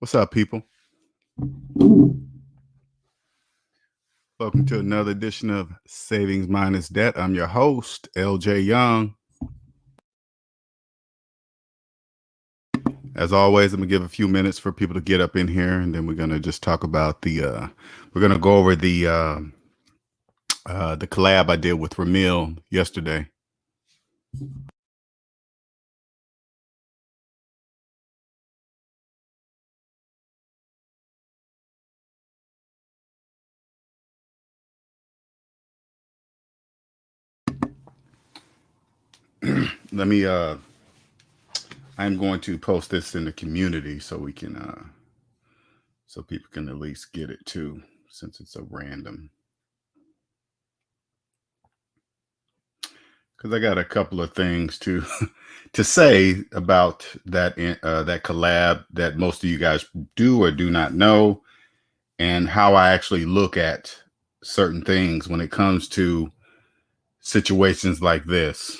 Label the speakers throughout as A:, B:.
A: What's up, people? Welcome to another edition of Savings Minus Debt. I'm your host, LJ Young. As always, I'm gonna give a few minutes for people to get up in here, and then we're gonna just talk about we're gonna go over the collab I did with Ramil yesterday. Let me I'm going to post this in the community so we can so people can at least get it too, since it's a random. Because I got a couple of things to say about that that collab that most of you guys do or do not know, and how I actually look at certain things when it comes to situations like this,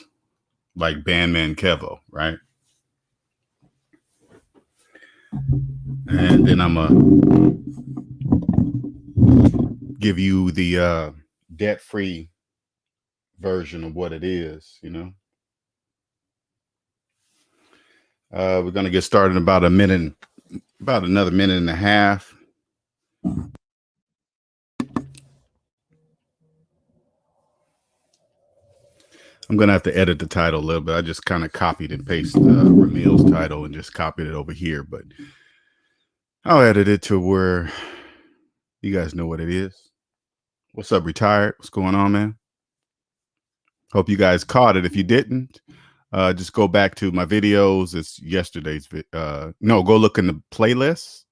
A: like Bandman k3vo, right? And then I'm gonna give you the debt-free version of what it is, you know. We're gonna get started in about another minute and a half. I'm gonna have to edit the title a little bit. I just kind of copied and pasted Ramil's title and just copied it over here, but I'll edit it to where you guys know what it is. What's up, Retired? What's going on, man? Hope you guys caught it. If you didn't, just go back to my videos. It's yesterday's no, go look in the playlist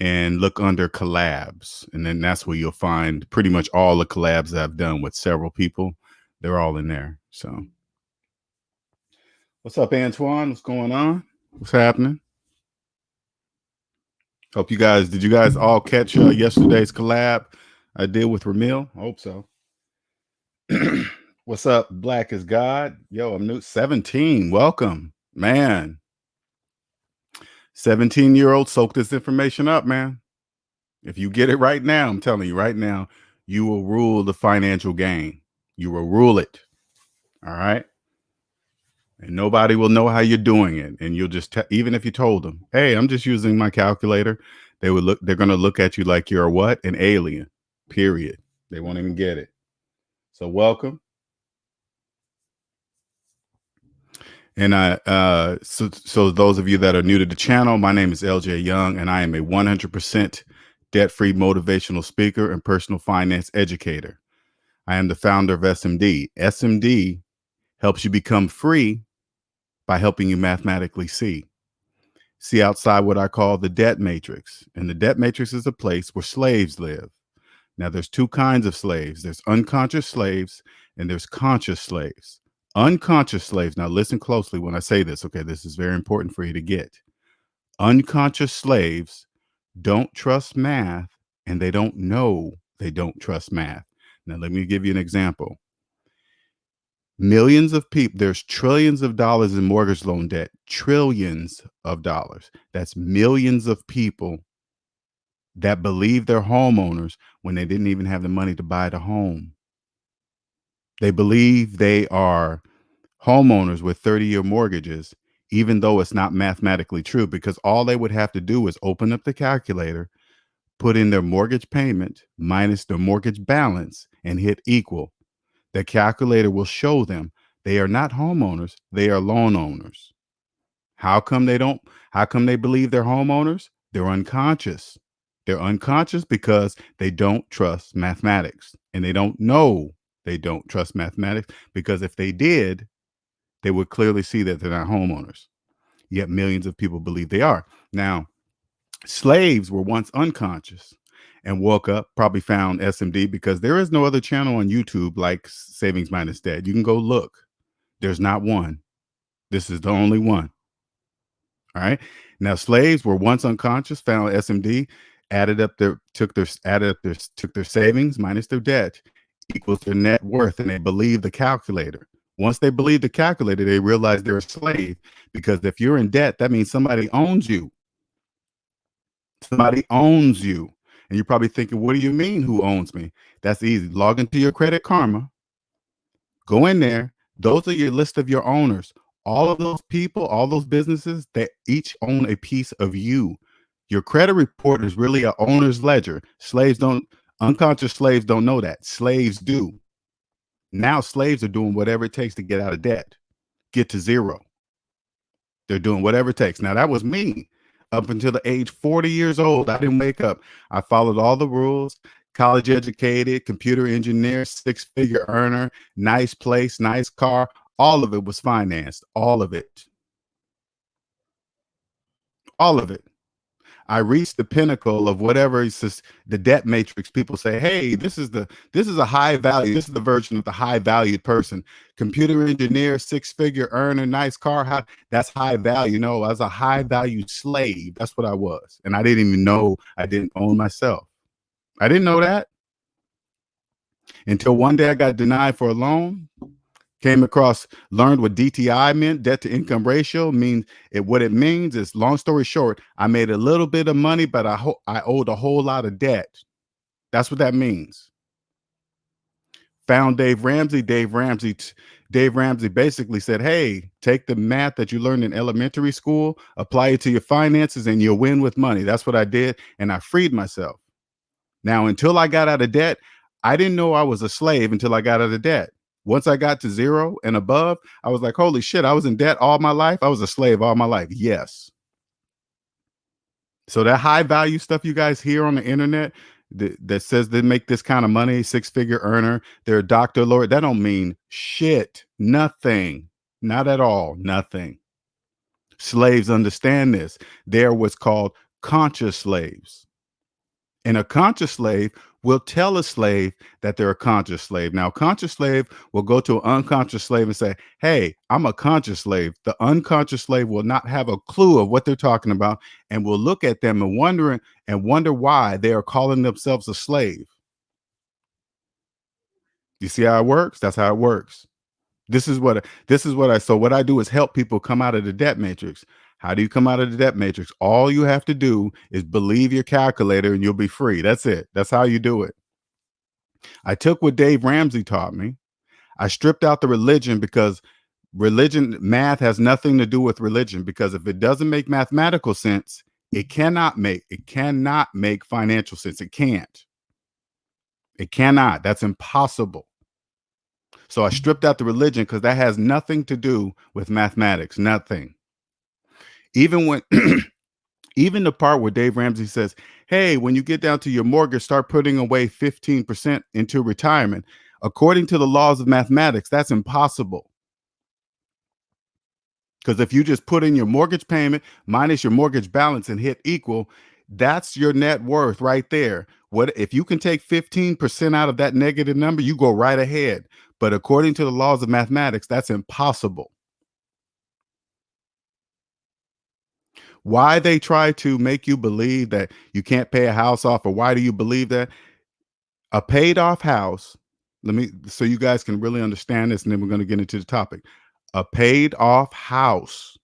A: and look under collabs, and then that's where you'll find pretty much all the collabs that I've done with several people. They're all in there. So what's up, Antoine? What's going on? What's happening? Hope you guys, did you guys all catch yesterday's collab I did with Ramil? I hope so. What's up, Black is God? Yo, I'm new 17. Welcome, man. 17-year-old, soak this information up, man. If you get it right now, I'm telling you right now, you will rule the financial game. You will rule it. All right. And nobody will know how you're doing it. And you'll just, even if you told them, hey, I'm just using my calculator, they're going to look at you like you're a what? An alien, period. They won't even get it. So welcome. And so those of you that are new to the channel, my name is LJ Young, and I am a 100% debt-free motivational speaker and personal finance educator. I am the founder of SMD. SMD helps you become free by helping you mathematically see outside what I call the debt matrix. And the debt matrix is a place where slaves live. Now, there's two kinds of slaves. There's unconscious slaves and there's conscious slaves. Unconscious slaves, now listen closely when I say this, okay? This is very important for you to get. Unconscious slaves don't trust math, and they don't know they don't trust math. Now, let me give you an example. Millions of people, there's trillions of dollars in mortgage loan debt, trillions of dollars. That's millions of people that believe they're homeowners when they didn't even have the money to buy the home. They believe they are homeowners with 30-year mortgages, even though it's not mathematically true, because all they would have to do is open up the calculator, put in their mortgage payment minus their mortgage balance, and hit equal. The calculator will show them they are not homeowners, they are loan owners. How come they believe they're homeowners? They're unconscious. They're unconscious because they don't trust mathematics, and they don't know they don't trust mathematics, because if they did, they would clearly see that they're not homeowners. Yet millions of people believe they are. Now, slaves were once unconscious and woke up, probably found SMD, because there is no other channel on YouTube like Savings Minus Debt. You can go look. There's not one. This is the only one. All right. Now, slaves were once unconscious, found SMD, took their savings minus their debt equals their net worth, and they believe the calculator. Once they believe the calculator, they realize they're a slave, because if you're in debt, that means somebody owns you. Somebody owns you. And you're probably thinking, what do you mean who owns me? That's easy. Log into your Credit Karma, go in there. Those are your list of your owners. All of those people, all those businesses that each own a piece of you. Your credit report is really a owner's ledger. Unconscious slaves don't know that. Slaves do. Now slaves are doing whatever it takes to get out of debt, get to zero. They're doing whatever it takes. Now, that was me up until the age 40 years old. I didn't wake up. I followed all the rules. College educated, computer engineer, six-figure earner, nice place, nice car. All of it was financed. All of it. All of it. I reached the pinnacle of whatever is just the debt matrix. People say, hey, this is a high value. This is the version of the high valued person. Computer engineer, six-figure earner, nice car. That's high value. No, I was a high value slave. That's what I was. And I didn't even know I didn't own myself. I didn't know that until one day I got denied for a loan. Learned what DTI meant, debt to income ratio means. What it means is, long story short, I made a little bit of money, but I owed a whole lot of debt. That's what that means. Found Dave Ramsey. Dave Ramsey basically said, hey, take the math that you learned in elementary school, apply it to your finances, and you'll win with money. That's what I did, and I freed myself. Now, until I got out of debt, I didn't know I was a slave until I got out of debt. Once I got to zero and above, I was like, holy shit, I was in debt all my life. I was a slave all my life. Yes. So that high value stuff you guys hear on the internet that says they make this kind of money, six-figure earner, they're a doctor, lawyer, that don't mean shit. Nothing. Not at all. Nothing. Slaves understand this. They're what's called conscious slaves. And a conscious slave will tell a slave that they're a conscious slave. Now, a conscious slave will go to an unconscious slave and say, hey, I'm a conscious slave. The unconscious slave will not have a clue of what they're talking about and will look at them and wonder why they are calling themselves a slave. You see how it works? That's how it works. What I do is help people come out of the debt matrix. How do you come out of the debt matrix? All you have to do is believe your calculator and you'll be free. That's it. That's how you do it. I took what Dave Ramsey taught me. I stripped out the religion, because math has nothing to do with religion, because if it doesn't make mathematical sense, it cannot make financial sense. It can't. It cannot. That's impossible. So I stripped out the religion because that has nothing to do with mathematics. Nothing. Even when even the part where Dave Ramsey says, hey, when you get down to your mortgage, start putting away 15% into retirement. According to the laws of mathematics, that's impossible. Because if you just put in your mortgage payment minus your mortgage balance and hit equal, that's your net worth right there. What if you can take 15% out of that negative number, you go right ahead. But according to the laws of mathematics, that's impossible. Why they try to make you believe that you can't pay a house off, or why do you believe that? A paid off house, so you guys can really understand this, and then we're going to get into the topic. A paid off house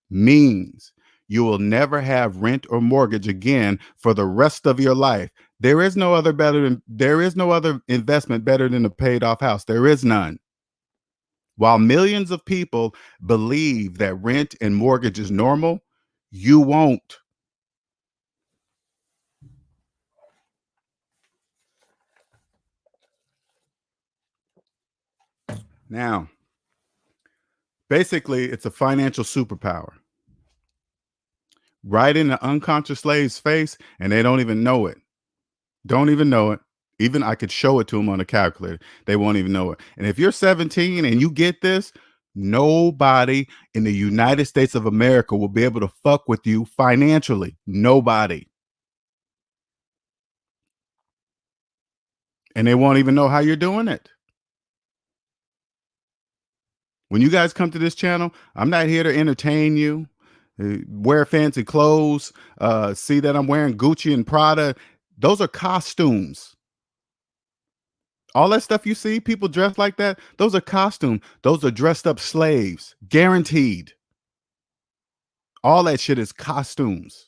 A: means you will never have rent or mortgage again for the rest of your life. There is no other investment better than a paid off house. There is none. While millions of people believe that rent and mortgage is normal, you won't. Now, basically, it's a financial superpower. Right in the unconscious slave's face, and they don't even know it. Don't even know it. Even I could show it to them on a calculator. They won't even know it. And if you're 17 and you get this, nobody in the United States of America will be able to fuck with you financially. Nobody. And they won't even know how you're doing it. When you guys come to this channel, I'm not here to entertain you, wear fancy clothes, see that I'm wearing Gucci and Prada. Those are costumes. All that stuff you see, people dressed like that, those are costumes. Those are dressed up slaves, guaranteed. All that shit is costumes.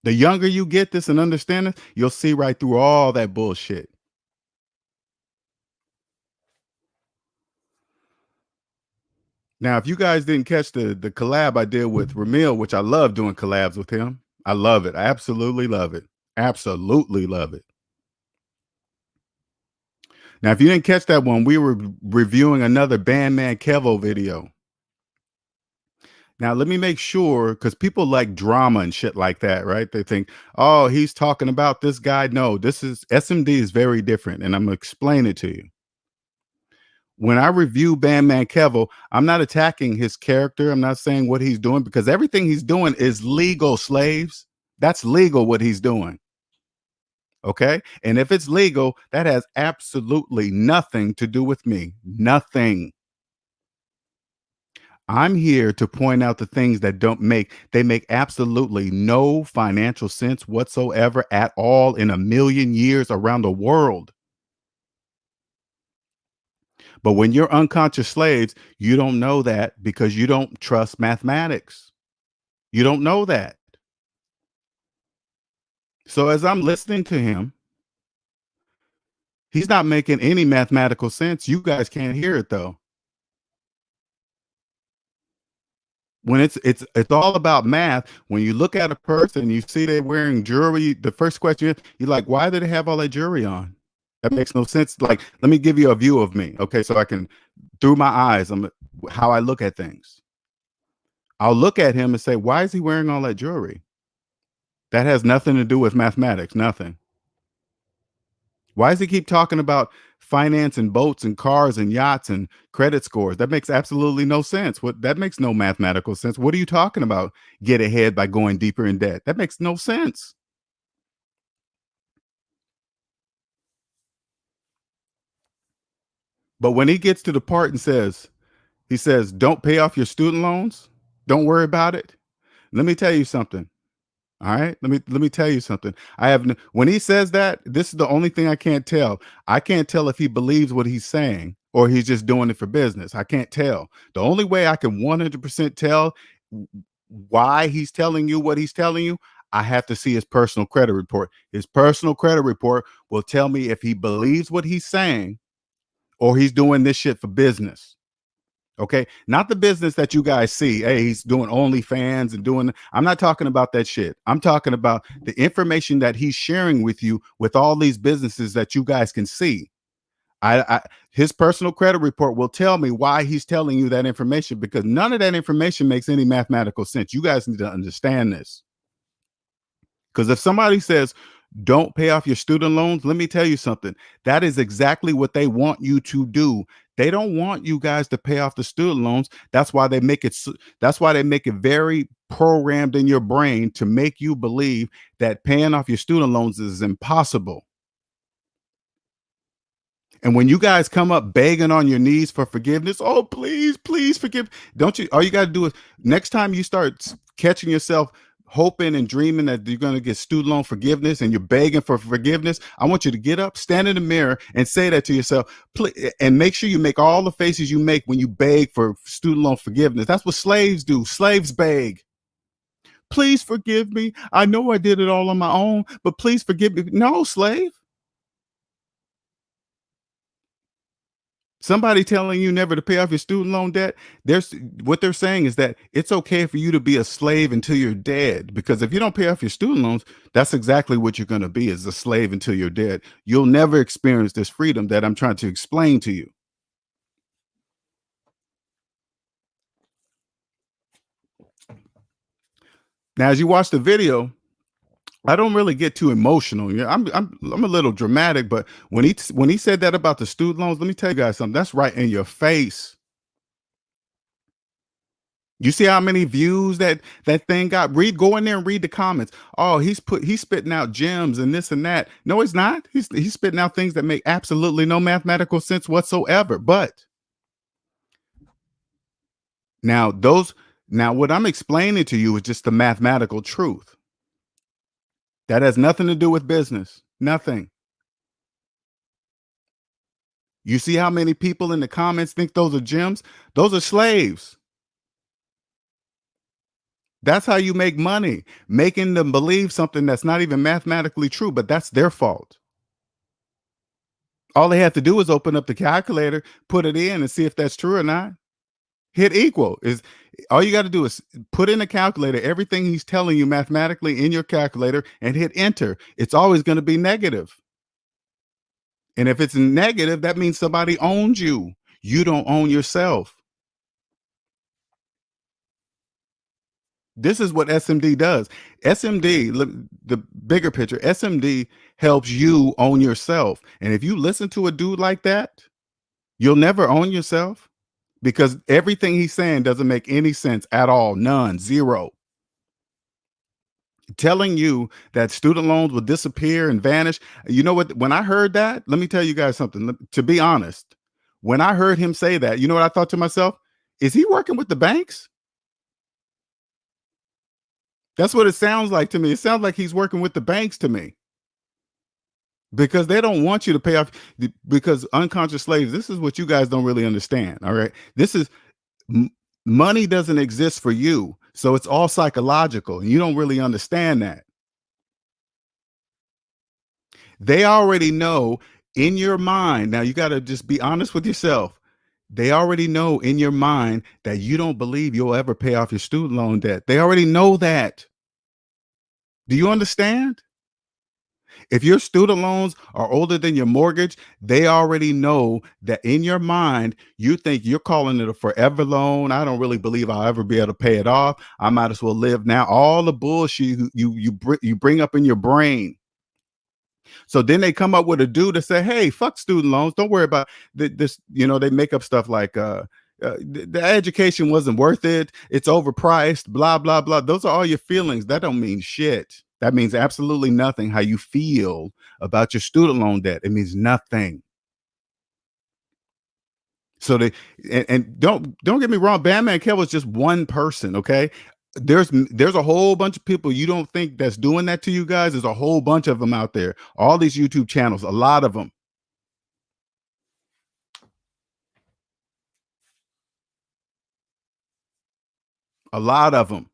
A: The younger you get this and understand it, you'll see right through all that bullshit. Now, if you guys didn't catch the collab I did with Ramil, which I love doing collabs with him. I love it. I absolutely love it. Absolutely love it. Now, if you didn't catch that one, we were reviewing another Bandman k3vo video. Now, let me make sure, because people like drama and shit like that, right? They think, oh, he's talking about this guy. No, this is SMD is very different, and I'm gonna explain it to you. When I review Bandman k3vo, I'm not attacking his character. I'm not saying what he's doing, because everything he's doing is legal, slaves. That's legal what he's doing. Okay. And if it's legal, that has absolutely nothing to do with me. Nothing. I'm here to point out the things that they make absolutely no financial sense whatsoever at all in a million years around the world. But when you're unconscious slaves, you don't know that because you don't trust mathematics. You don't know that. So as I'm listening to him, he's not making any mathematical sense. You guys can't hear it though. When it's all about math. When you look at a person, you see they're wearing jewelry. The first question is, you're like, why do they have all that jewelry on? That makes no sense. Like, let me give you a view of me, okay? So I can, through my eyes, how I look at things. I'll look at him and say, why is he wearing all that jewelry? That has nothing to do with mathematics. Nothing. Why does he keep talking about finance and boats and cars and yachts and credit scores? That makes absolutely no sense. What that makes no mathematical sense. What are you talking about? Get ahead by going deeper in debt. That makes no sense. But when he gets to the part and he says, don't pay off your student loans, don't worry about it. Let me tell you something. All right. Let me tell you something. When he says that, this is the only thing I can't tell. I can't tell if he believes what he's saying or he's just doing it for business. I can't tell. The only way I can 100% tell why he's telling you what he's telling you, I have to see his personal credit report. His personal credit report will tell me if he believes what he's saying or he's doing this shit for business. Okay, not the business that you guys see. Hey, he's doing OnlyFans and doing. I'm not talking about that shit. I'm talking about the information that he's sharing with you with all these businesses that you guys can see. His personal credit report will tell me why he's telling you that information, because none of that information makes any mathematical sense. You guys need to understand this. Because if somebody says, don't pay off your student loans, let me tell you something. That is exactly what they want you to do. They don't want you guys to pay off the student loans. That's why they make it very programmed in your brain to make you believe that paying off your student loans is impossible. And when you guys come up begging on your knees for forgiveness, oh, please, please forgive. Don't you? All you got to do is next time you start catching yourself hoping and dreaming that you're going to get student loan forgiveness and you're begging for forgiveness, I want you to get up, stand in the mirror and say that to yourself, and make sure you make all the faces you make when you beg for student loan forgiveness. That's what slaves do. Slaves beg. Please forgive me. I know I did it all on my own, but please forgive me. No, slave. Somebody telling you never to pay off your student loan debt, there's what they're saying is that it's okay for you to be a slave until you're dead. Because if you don't pay off your student loans, that's exactly what you're going to be, is a slave until you're dead. You'll never experience this freedom that I'm trying to explain to you. Now, as you watch the video, I don't really get too emotional. Yeah, I'm a little dramatic, but when he said that about the student loans, let me tell you guys something. That's right in your face. You see how many views that thing got? Go in there and read the comments. Oh, he's spitting out gems and this and that. No, he's not. He's spitting out things that make absolutely no mathematical sense whatsoever. But now what I'm explaining to you is just the mathematical truth. That has nothing to do with business. Nothing. You see how many people in the comments think those are gems? Those are slaves. That's how you make money, making them believe something that's not even mathematically true, but that's their fault. All they have to do is open up the calculator, put it in, and see if that's true or not. Hit equal is all you got to do is put in a calculator everything he's telling you mathematically in your calculator and hit enter. It's always going to be negative. And if it's negative, that means somebody owns you. You don't own yourself. This is what SMD does. SMD, look, the bigger picture, SMD helps you own yourself. And if you listen to a dude like that, you'll never own yourself because everything he's saying doesn't make any sense at all. None, zero. Telling you that student loans will disappear and vanish. You know what? When I heard that, let me tell you guys something. To be honest, when I heard him say that, you know what I thought to myself? Is he working with the banks? That's what it sounds like to me. It sounds like he's working with the banks to me because they don't want you to pay off because unconscious slaves, this is what you guys don't really understand. All right. This is m- money doesn't exist for you. So it's all psychological. And you don't really understand that. They already know in your mind. Now you got to just be honest with yourself. They already know in your mind that you don't believe you'll ever pay off your student loan debt. They already know that. Do you understand? If your student loans are older than your mortgage, they already know that in your mind, you think you're calling it a forever loan. I don't really believe I'll ever be able to pay it off. I might as well live now. All the bullshit you bring up in your brain. So then they come up with a dude to say, "Hey, fuck student loans. Don't worry about this." You know, they make up stuff like, the education wasn't worth it. It's overpriced. Blah blah blah. Those are all your feelings. That don't mean shit. That means absolutely nothing. How you feel about your student loan debt? It means nothing. So they and don't get me wrong. Bandman Kev was just one person. Okay, there's a whole bunch of people you don't think that's doing that to you guys. There's a whole bunch of them out there. All these YouTube channels, a lot of them, a lot of them.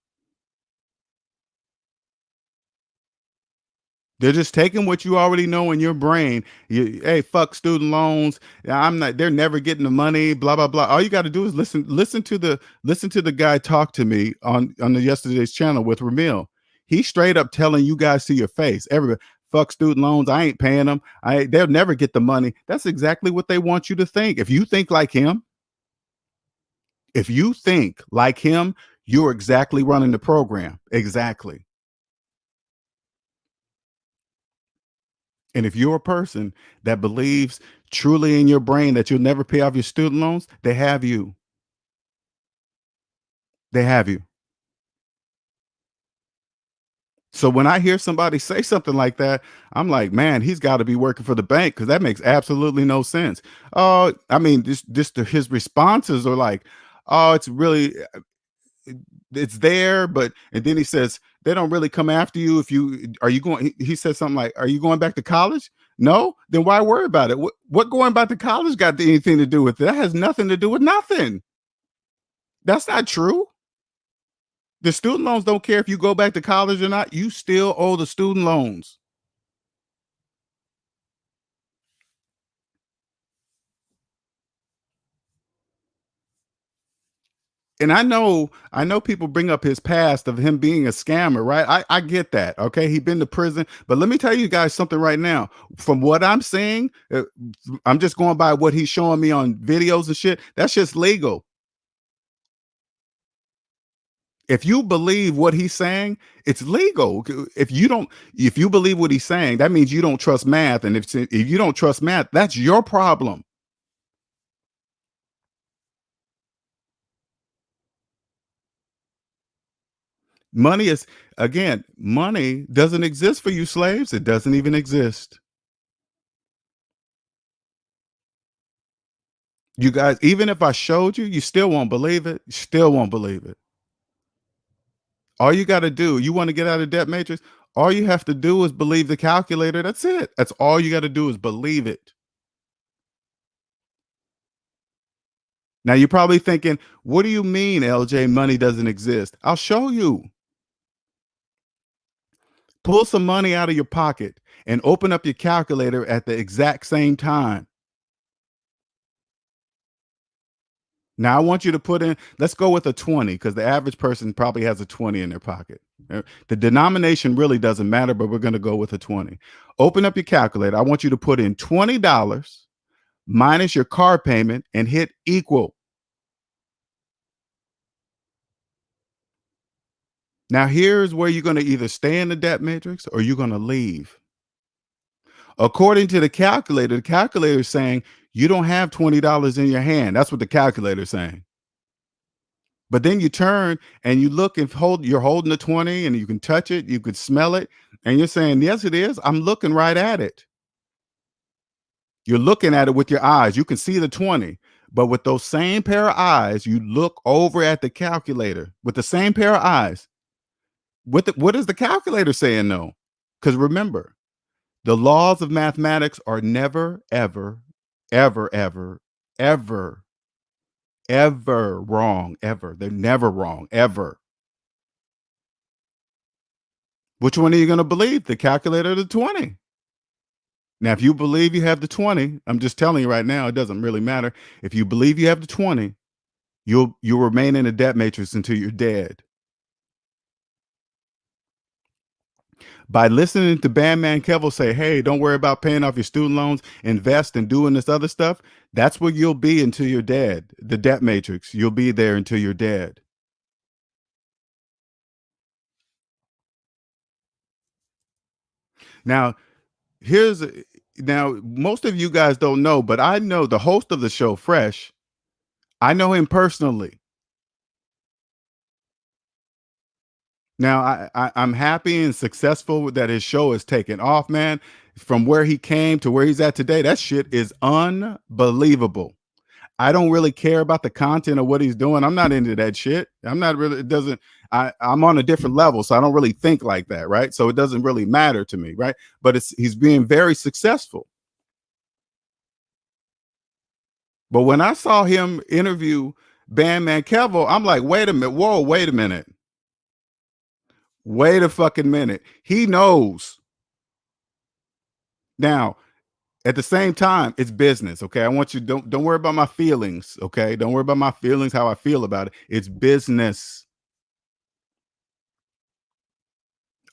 A: They're just taking what you already know in your brain. Hey, fuck student loans. I'm not. They're never getting the money. Blah blah blah. All you got to do is listen to the guy talk to me on the yesterday's channel with Ramil. He's straight up telling you guys to your face. Everybody, fuck student loans. I ain't paying them. They'll never get the money. That's exactly what they want you to think. If you think like him, you're exactly running the program. Exactly. And if you're a person that believes truly in your brain that you'll never pay off your student loans, they have you. They have you. So when I hear somebody say something like that, I'm like, man, he's got to be working for the bank because that makes absolutely no sense. Oh, I mean, his responses are like, oh, it's really it's there, but and then he says they don't really come after you if you are you going. He says something like, "Are you going back to college?" No, then why worry about it? What going back to college got anything to do with it? That has nothing to do with nothing. That's not true. The student loans don't care if you go back to college or not. You still owe the student loans. And I know people bring up his past of him being a scammer, right? I get that. Okay, he's been to prison, but let me tell you guys something right now. From what I'm seeing, I'm just going by what he's showing me on videos and shit. That's just legal. If you believe what he's saying, it's legal. If you believe what he's saying, that means you don't trust math. And if you don't trust math, that's your problem. Money is, again, money doesn't exist for you slaves. It doesn't even exist. You guys, even if I showed you, you still won't believe it. You still won't believe it. All you got to do, you want to get out of debt matrix, all you have to do is believe the calculator. That's it. That's all you got to do is believe it. Now you're probably thinking, what do you mean, LJ, money doesn't exist? I'll show you. Pull some money out of your pocket and open up your calculator at the exact same time. Now I want you to put in, let's go with a 20 because the average person probably has a 20 in their pocket. The denomination really doesn't matter, but we're going to go with a 20. Open up your calculator. I want you to put in $20 minus your car payment and hit equal. Now here's where you're going to either stay in the debt matrix or you're going to leave. According to the calculator is saying you don't have $20 in your hand. That's what the calculator is saying. But then you turn and you look and you're holding the 20 and you can touch it, you could smell it, and you're saying, yes, it is. I'm looking right at it. You're looking at it with your eyes. You can see the 20, but with those same pair of eyes, you look over at the calculator with the same pair of eyes. What is the calculator saying though? Because remember, the laws of mathematics are never, ever, ever, ever, ever, ever wrong, ever. They're never wrong, ever. Which one are you going to believe? The calculator or the 20? Now, if you believe you have the 20, I'm just telling you right now, it doesn't really matter. If you believe you have the 20, you'll remain in a debt matrix until you're dead. By listening to Bandman k3vo say, hey, don't worry about paying off your student loans, invest and doing this other stuff, that's where you'll be until you're dead. The debt matrix, you'll be there until you're dead. Now, now most of you guys don't know, but I know the host of the show, Fresh. I know him personally. Now I'm happy and successful that his show is taken off, man. From where he came to where he's at today, that shit is unbelievable. I don't really care about the content of what he's doing. I'm not into that shit. I'm not really, it doesn't, I'm on a different level, so I don't really think like that, right? So it doesn't really matter to me, right? But he's being very successful. But when I saw him interview Bandman k3vo, I'm like, wait a minute, whoa, wait a minute. Wait a fucking minute. He knows. Now, at the same time, it's business. Okay. I want you, don't worry about my feelings. Okay. Don't worry about my feelings, how I feel about it. It's business.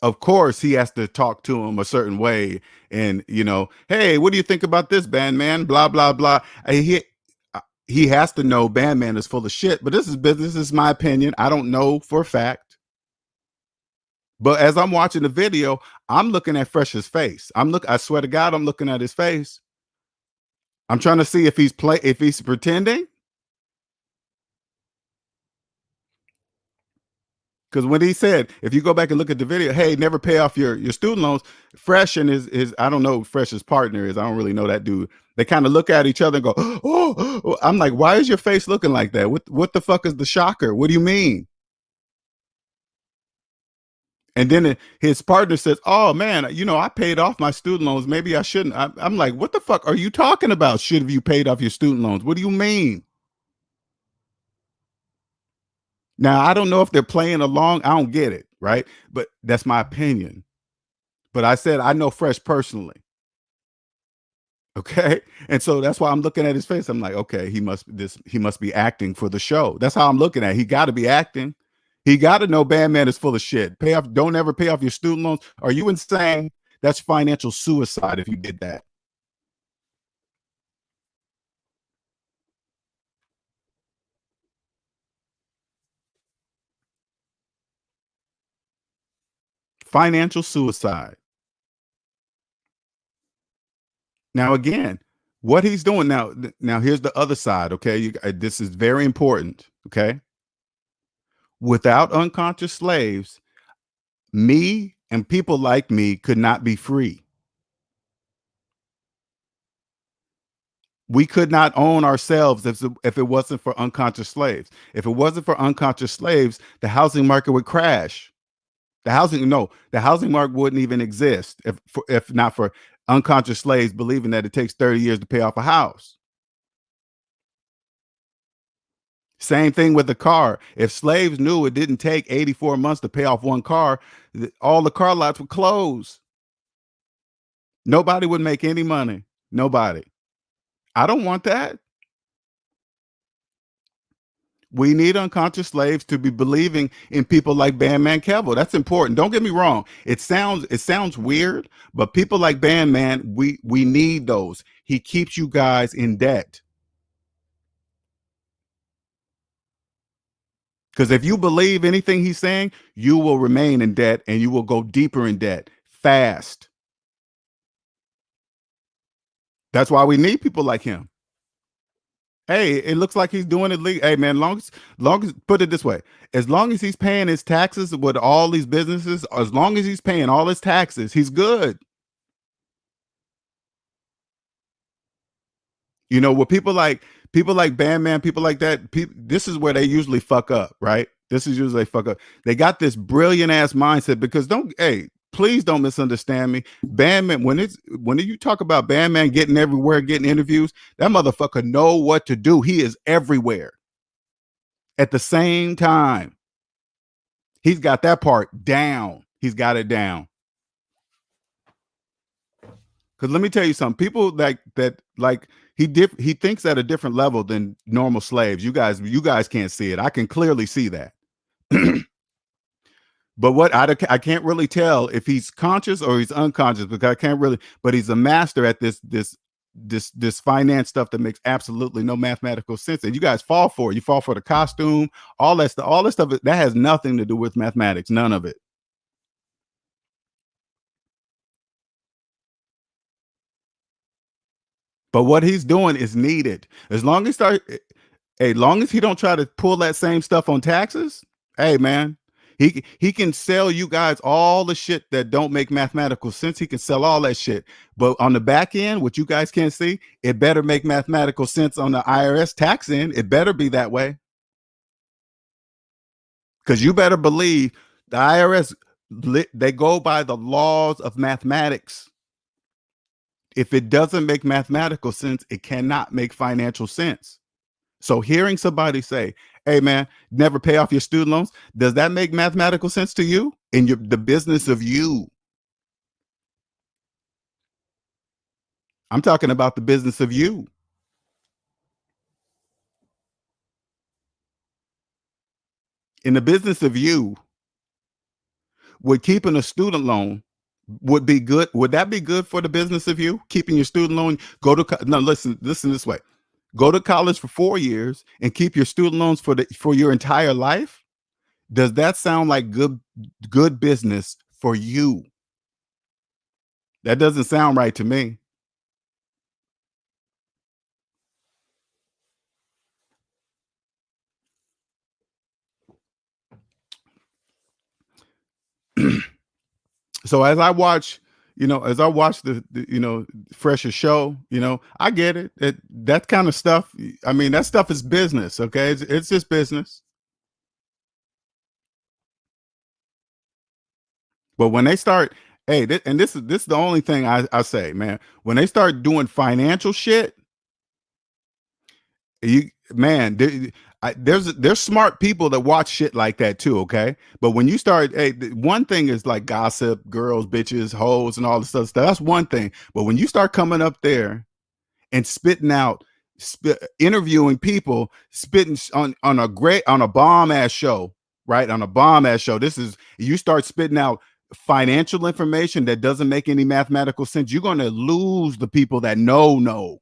A: Of course, he has to talk to him a certain way. And, you know, hey, what do you think about this, Bandman? Blah, blah, blah. He has to know Bandman is full of shit, but this is business. This is my opinion. I don't know for a fact. But as I'm watching the video, I'm looking at Fresh's face. I swear to God, I'm looking at his face. I'm trying to see if he's pretending. Because when he said, if you go back and look at the video, hey, never pay off your student loans, Fresh and his I don't know who Fresh's partner is. I don't really know that dude. They kind of look at each other and go, oh, I'm like, why is your face looking like that? What the fuck is the shocker? What do you mean? And then his partner says, oh man, you know, I paid off my student loans. Maybe I shouldn't. I'm like, what the fuck are you talking about? Should have you paid off your student loans? What do you mean? Now, I don't know if they're playing along. I don't get it, right? But that's my opinion. But I said, I know Fresh personally. Okay. And so that's why I'm looking at his face. I'm like, okay, he must be acting for the show. That's how I'm looking at it. He got to be acting. He got to know Bandman is full of shit. Don't ever pay off your student loans. Are you insane? That's financial suicide if you did that. Financial suicide. Now, again, what he's doing now, here's the other side. Okay. This is very important. Okay. Without unconscious slaves, me and people like me could not be free. We could not own ourselves if it wasn't for unconscious slaves. If it wasn't for unconscious slaves, the housing market would crash. The housing market wouldn't even exist if not for unconscious slaves believing that it takes 30 years to pay off a house. Same thing with the car. If slaves knew it didn't take 84 months to pay off one car, all the car lots would close. Nobody would make any money. Nobody. I don't want that. We need unconscious slaves to be believing in people like Bandman k3vo. That's important. Don't get me wrong. It sounds weird, but people like Bandman, we need those. He keeps you guys in debt. Because if you believe anything he's saying, you will remain in debt and you will go deeper in debt fast. That's why we need people like him. Hey, it looks like he's doing it. Hey, man, long as put it this way, as long as he's paying his taxes with all these businesses, as long as he's paying all his taxes, he's good. You know, with people like Bandman, people like that, this is where they usually fuck up, right? This is usually they fuck up. They got this brilliant ass mindset because please don't misunderstand me. Bandman, when you talk about Bandman getting everywhere, getting interviews, that motherfucker know what to do. He is everywhere at the same time. He's got that part down. He's got it down. Because let me tell you something. People like he thinks at a different level than normal slaves. You guys can't see it. I can clearly see that. But what I can't really tell if he's conscious or he's unconscious, because I can't really. But he's a master at this finance stuff that makes absolutely no mathematical sense. And you guys fall for it. You fall for the costume, all that stuff. All this stuff that has nothing to do with mathematics. None of it. But what he's doing is needed. As long as he don't try to pull that same stuff on taxes, hey man, he can sell you guys all the shit that don't make mathematical sense. He can sell all that shit. But on the back end, what you guys can't see, it better make mathematical sense on the IRS tax end. It better be that way. Because you better believe the IRS, they go by the laws of mathematics. If it doesn't make mathematical sense, it cannot make financial sense. So hearing somebody say, hey man, never pay off your student loans, does that make mathematical sense to you in the business of you? I'm talking about the business of you. In the business of you, would keeping a student loan would be good? Would that be good for the business of you? Keeping your student loan, listen this way. Go to college for 4 years and keep your student loans for your entire life. Does that sound like good business for you? That doesn't sound right to me. So as I watch the Fresher show, I get it. That kind of stuff. I mean, that stuff is business. Okay, it's just business. But when they start, hey, this is the only thing I say, man. When they start doing financial shit, there's smart people that watch shit like that too. Okay, but when you start, hey, one thing is like gossip, girls, bitches, hoes, and all this stuff. That's one thing. But when you start coming up there and spitting out, interviewing people, spitting on a bomb ass show, right? On a bomb ass show. You start spitting out financial information that doesn't make any mathematical sense. You're going to lose the people that know.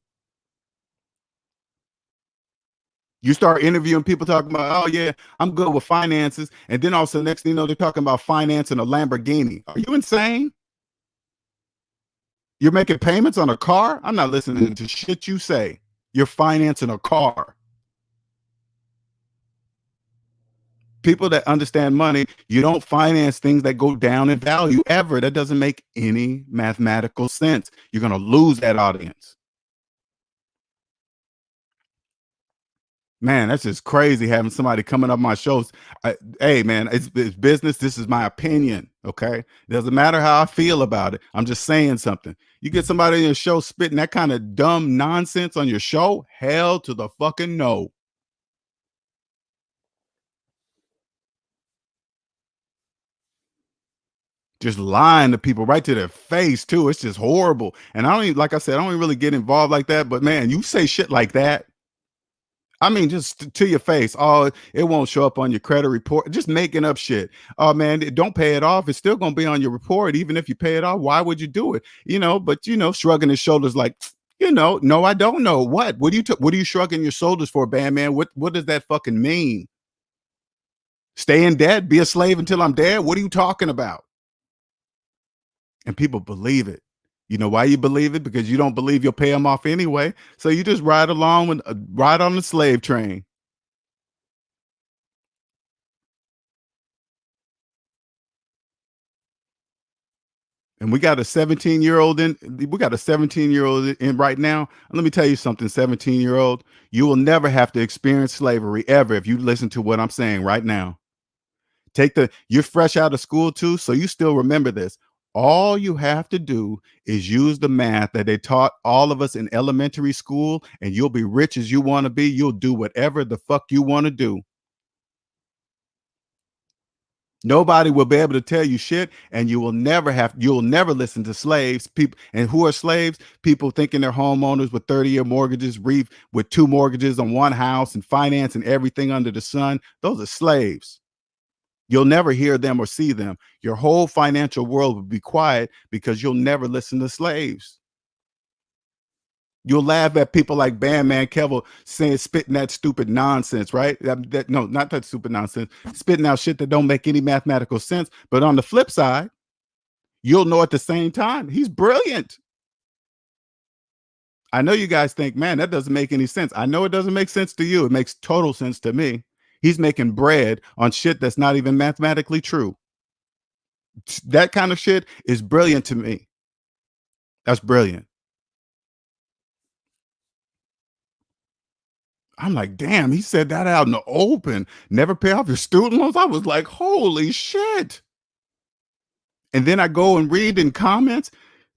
A: You start interviewing people talking about, oh yeah, I'm good with finances, and then also next thing you know, they're talking about financing a Lamborghini. Are you insane? You're making payments on a car? I'm not listening to shit you say. You're financing a car. People that understand money, you don't finance things that go down in value ever. That doesn't make any mathematical sense. You're going to lose that audience. Man, that's just crazy having somebody coming up my shows. Hey, man, it's business. This is my opinion. Okay. It doesn't matter how I feel about it. I'm just saying something. You get somebody in your show spitting that kind of dumb nonsense on your show, hell to the fucking no. just lying to people right to their face too. It's just horrible. And I don't even, like I said, I don't even really get involved like that. But man, you say shit like that, I mean, just to your face. Oh, it won't show up on your credit report. Just making up shit. Oh man, don't pay it off. It's still gonna be on your report, even if you pay it off. Why would you do it? But shrugging his shoulders like, no, I don't know. What are you shrugging your shoulders for, Bandman? What does that fucking mean? Stay in debt, be a slave until I'm dead? What are you talking about? And people believe it. You know why you believe it? Because you don't believe you'll pay them off anyway. So you just ride along with ride on the slave train. And we got a 17-year-old in. We got a 17-year-old in right now. Let me tell you something, 17-year-old. You will never have to experience slavery ever if you listen to what I'm saying right now. You're fresh out of school too, so you still remember this. All you have to do is use the math that they taught all of us in elementary school, and you'll be rich as you want to be. You'll do whatever the fuck you want to do. Nobody will be able to tell you shit, and you'll never listen to slaves. People, and who are slaves? People thinking they're homeowners with 30-year mortgages, with 2 mortgages on one house and financing everything under the sun. Those are slaves. You'll never hear them or see them. Your whole financial world will be quiet because you'll never listen to slaves. You'll laugh at people like Bandman, k3vo spitting that stupid nonsense, right? No, not that stupid nonsense, spitting out shit that don't make any mathematical sense. But on the flip side, you'll know at the same time, he's brilliant. I know you guys think, man, that doesn't make any sense. I know it doesn't make sense to you. It makes total sense to me. He's making bread on shit that's not even mathematically true. That kind of shit is brilliant to me. That's brilliant. I'm like, damn, he said that out in the open. Never pay off your student loans. I was like, holy shit. And then I go and read in comments,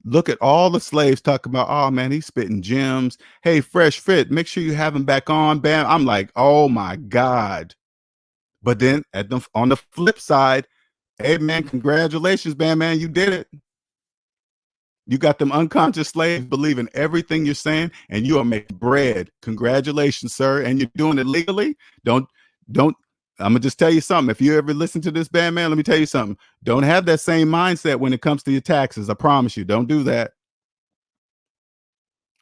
A: look at all the slaves talking about, oh man, he's spitting gems. Hey, Fresh Fit, make sure you have him back on. Bam. I'm like, oh my God. But then on the flip side, hey man, congratulations, man, you did it. You got them unconscious slaves believing everything you're saying, and you are making bread. Congratulations, sir. And you're doing it legally. Don't. I'm gonna just tell you something. If you ever listen to this, Bandman, let me tell you something. Don't have that same mindset when it comes to your taxes. I promise you. Don't do that.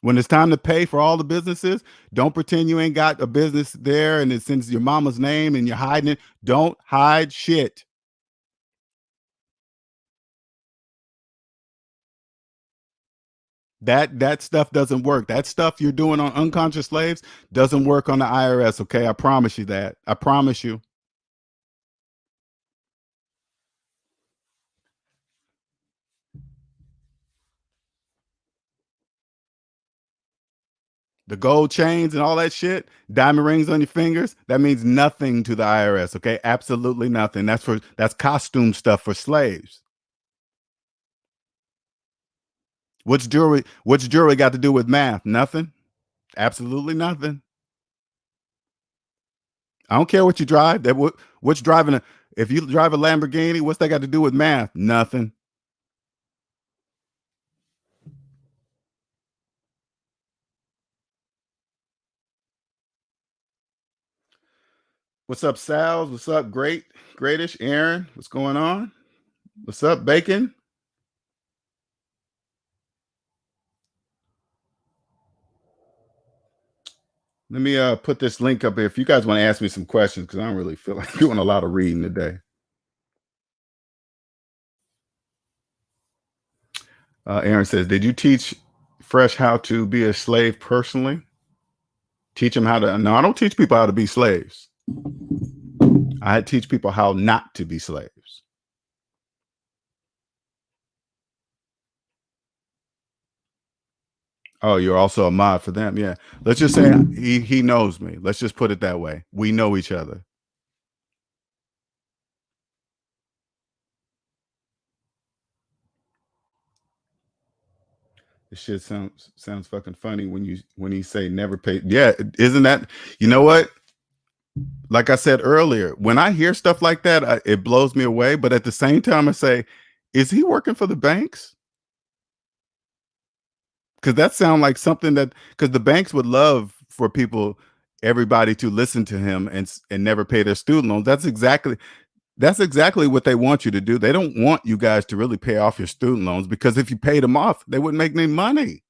A: When it's time to pay for all the businesses, don't pretend you ain't got a business there and it's in your mama's name and you're hiding it. Don't hide shit. That stuff doesn't work. That stuff you're doing on unconscious slaves doesn't work on the IRS. Okay, I promise you that. I promise you. The gold chains and all that shit, diamond rings on your fingers, that means nothing to the IRS. Okay, absolutely nothing. That's costume stuff for slaves. What's jewelry got to do with math? Nothing. Absolutely nothing. I don't care what you drive. What's driving if you drive a Lamborghini, what's that got to do with math? Nothing. What's up, Sal? What's up, Greatish? Aaron, what's going on? What's up, Bacon? Let me put this link up here if you guys want to ask me some questions, because I don't really feel like doing a lot of reading today. Aaron says, did you teach Fresh how to be a slave personally? Teach them how to. No, I don't teach people how to be slaves. I teach people how not to be slaves. Oh, you're also a mod for them. Yeah. Let's just say he knows me. Let's just put it that way. We know each other. This shit sounds fucking funny when you say never pay. Yeah, isn't that, you know what? Like I said earlier, when I hear stuff like that, it blows me away. But at the same time, I say, Is he working for the banks? Because that sounds like something that, because the banks would love for people, everybody to listen to him and never pay their student loans. That's exactly what they want you to do. They don't want you guys to really pay off your student loans, because if you paid them off, they wouldn't make any money.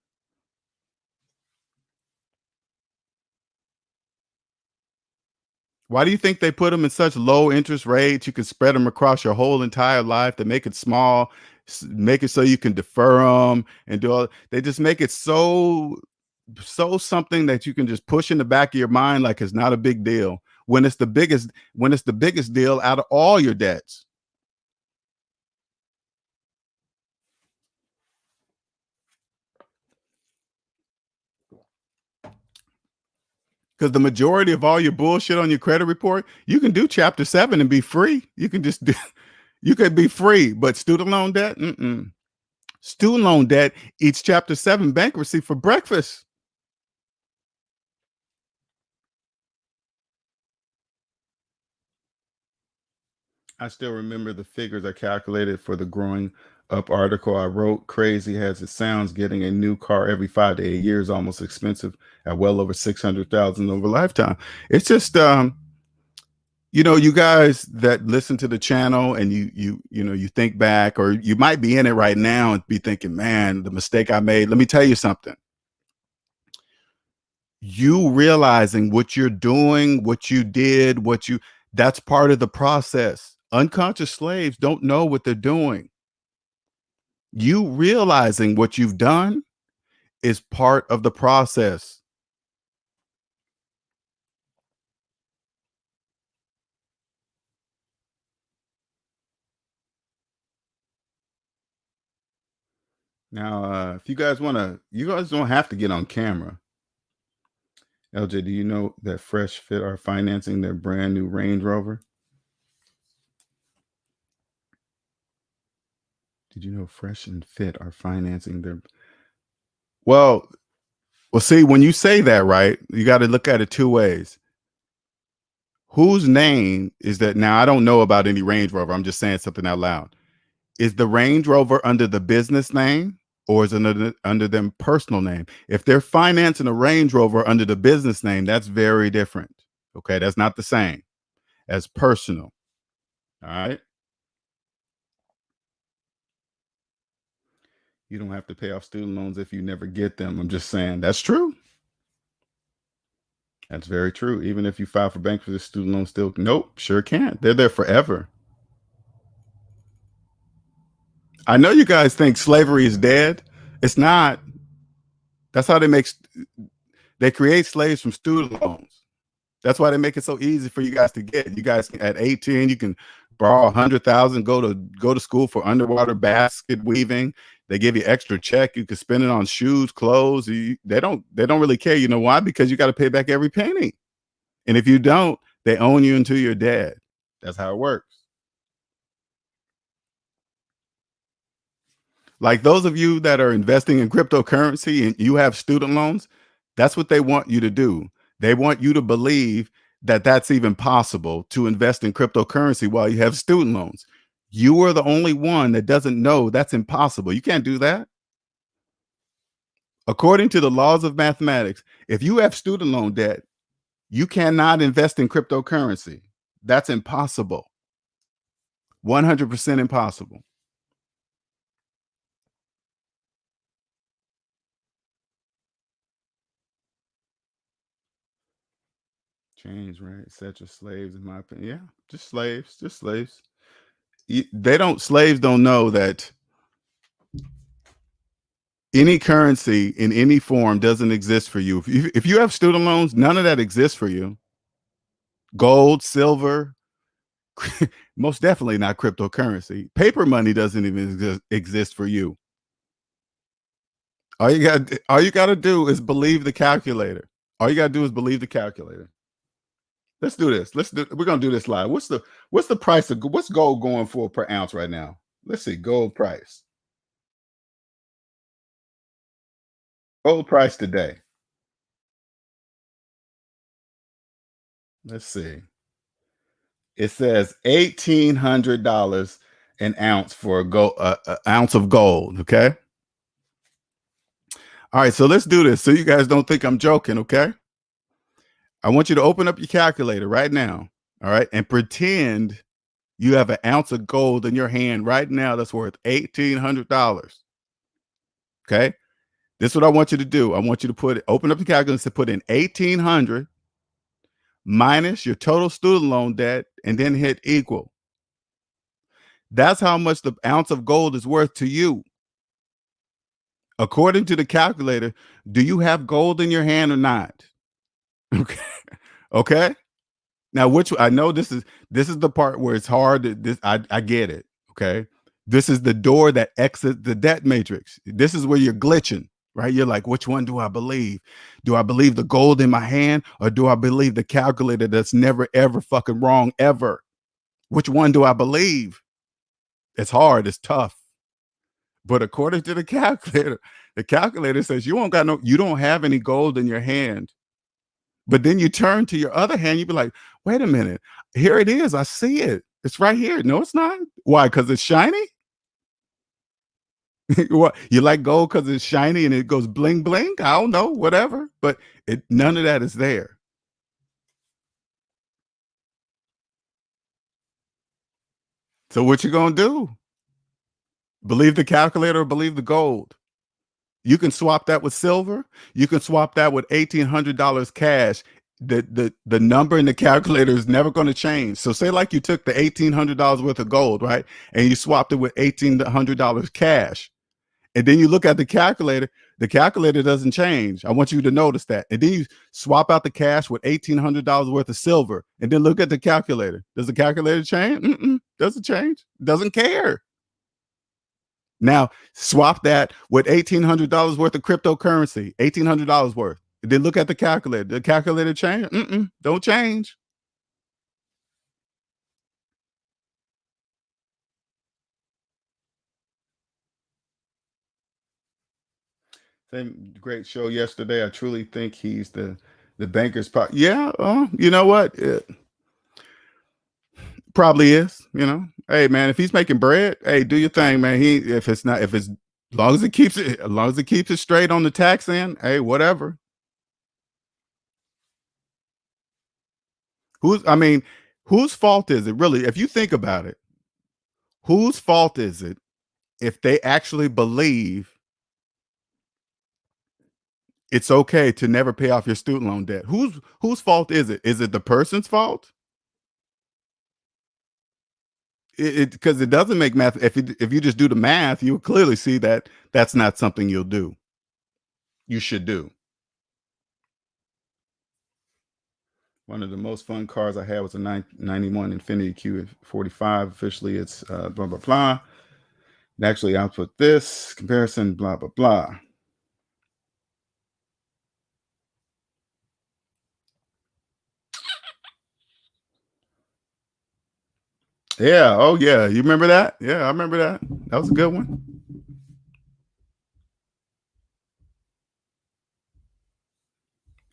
A: Why do you think they put them in such low interest rates? You can spread them across your whole entire life. They make it small, make it so you can defer them and do all. They just make it so something that you can just push in the back of your mind like it's not a big deal, when it's the biggest deal out of all your debts. Because the majority of all your bullshit on your credit report, you can do chapter 7 and be free. You can just do, you could be free, but student loan debt, student loan debt eats chapter 7 bankruptcy for breakfast. I still remember the figures I calculated for the growing up article I wrote. Crazy as it sounds, getting a new car every 5 to 8 years almost expensive at well over 600,000 over lifetime. It's just you guys that listen to the channel and you think back, or you might be in it right now and be thinking, man, the mistake I made. Let me tell you something. You realizing what you're doing, what you did, that's part of the process. Unconscious slaves don't know what they're doing. You realizing what you've done is part of the process. Now, if you guys don't have to get on camera. LJ, do you know that Fresh Fit are financing their brand new Range Rover? Did you know Fresh and Fit are financing their? Well, see, when you say that, right, you got to look at it two ways. Whose name is that? Now, I don't know about any Range Rover. I'm just saying something out loud. Is the Range Rover under the business name, or is it under their personal name? If they're financing a Range Rover under the business name, that's very different. Okay, that's not the same as personal. All right. You don't have to pay off student loans if you never get them. I'm just saying that's true. That's very true. Even if you file for bankruptcy, student loans still, nope, sure can't. They're there forever. I know you guys think slavery is dead. It's not. That's how they create slaves from student loans. That's why they make it so easy for you guys to get. You guys at 18, you can borrow 100,000, go to school for underwater basket weaving. They give you extra check. You can spend it on shoes, clothes. They don't really care. You know why? Because you got to pay back every penny. And if you don't, they own you until you're dead. That's how it works. Like those of you that are investing in cryptocurrency and you have student loans, that's what they want you to do. They want you to believe that that's even possible to invest in cryptocurrency while you have student loans. You are the only one that doesn't know that's impossible. You can't do that. According to the laws of mathematics, if you have student loan debt, you cannot invest in cryptocurrency. That's impossible. 100% impossible. Change, right? Set your slaves, in my opinion. Yeah, just slaves, just slaves. Slaves don't know that any currency in any form doesn't exist for you. If you have student loans, none of that exists for you. Gold, silver, most definitely not cryptocurrency. Paper money doesn't even exist for you. All you got to do is believe the calculator. All you got to do is believe the calculator. Let's do this. We're gonna do this live. What's the price of what's gold going for per ounce right now? Let's see, gold price. Gold price today. Let's see. It says $1,800 an ounce for a ounce of gold. Okay. All right. So let's do this. So you guys don't think I'm joking. Okay. I want you to open up your calculator right now. All right. And pretend you have an ounce of gold in your hand right now that's worth $1,800. Okay. This is what I want you to do. I want you to open up the calculator to put in 1,800 minus your total student loan debt and then hit equal. That's how much the ounce of gold is worth to you. According to the calculator, do you have gold in your hand or not? Okay. Okay. Now, which I know this is the part where it's hard to I get it. Okay. This is the door that exits the debt matrix. This is where you're glitching, right? You're like, which one do I believe? Do I believe the gold in my hand or do I believe the calculator that's never ever fucking wrong ever? Which one do I believe? It's hard, it's tough. But according to the calculator says you don't have any gold in your hand. But then you turn to your other hand, you be like, wait a minute, here it is. I see it. It's right here. No, it's not. Why? Because it's shiny? What, you like gold because it's shiny and it goes bling bling? I don't know, whatever. But none of that is there. So what you gonna do? Believe the calculator or believe the gold? You can swap that with silver. You can swap that with $1,800 cash. The number in the calculator is never going to change. So say like you took the $1,800 worth of gold, right? And you swapped it with $1,800 cash. And then you look at the calculator doesn't change. I want you to notice that. And then you swap out the cash with $1,800 worth of silver. And then look at the calculator. Does the calculator change? Doesn't change. Doesn't care. Now swap that with $1,800 worth of cryptocurrency, $1,800 worth. Then look at the calculator. The calculator change? Don't change. Same great show yesterday. I truly think he's the banker's part. Yeah, you know what? It probably is. You know, hey man, if he's making bread, hey, do your thing, man. If it's as long as it keeps it straight on the tax end, hey, whatever. Whose fault is it really? If you think about it, whose fault is it if they actually believe it's okay to never pay off your student loan debt? Whose fault is it? Is it the person's fault? Because it doesn't make math. If you just do the math, you'll clearly see that that's not something you'll do. You should do. One of the most fun cars I had was a 91 Infiniti Q45. Officially, it's blah blah blah. And actually, I'll put this comparison blah blah blah. Yeah. Oh yeah. You remember that? Yeah, I remember that. That was a good one.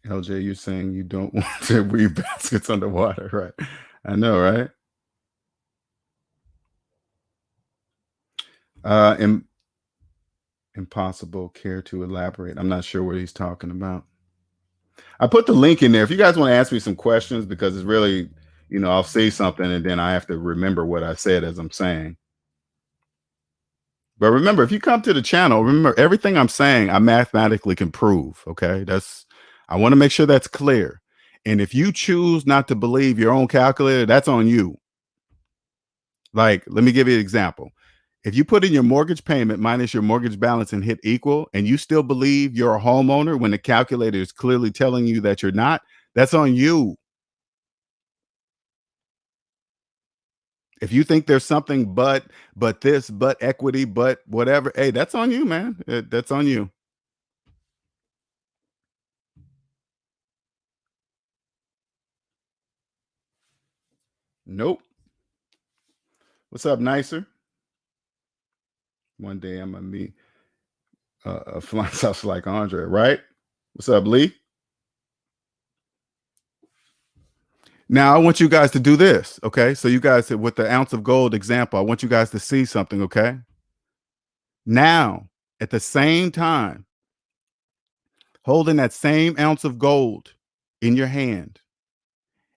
A: LJ, you're saying you don't want to weave baskets underwater, right? I know, right? Im- impossible care to elaborate. I'm not sure what he's talking about. I put the link in there. If you guys want to ask me some questions, because it's really, I'll say something and then I have to remember what I said as I'm saying. But remember, if you come to the channel, remember everything I'm saying, I mathematically can prove. Okay. I want to make sure that's clear. And if you choose not to believe your own calculator, that's on you. Like, let me give you an example. If you put in your mortgage payment minus your mortgage balance and hit equal, and you still believe you're a homeowner when the calculator is clearly telling you that you're not, that's on you. If you think there's something but this, but equity, but whatever, hey, that's on you, man. That's on you. Nope. What's up, Nicer? One day I'm gonna meet a flying sauce like Andre, right? What's up, Lee? Now I want you guys to do this, okay? So you guys, with the ounce of gold example, I want you guys to see something, okay? Now, at the same time, holding that same ounce of gold in your hand,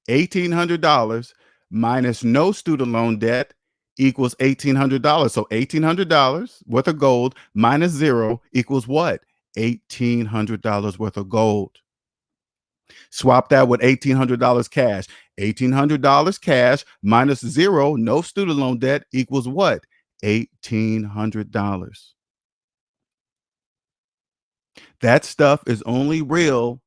A: $1,800 minus no student loan debt equals $1,800. So $1,800 worth of gold minus zero equals what? $1,800 worth of gold. Swap that with $1,800 cash. $1,800 cash minus zero, no student loan debt equals what? $1,800. That stuff is only real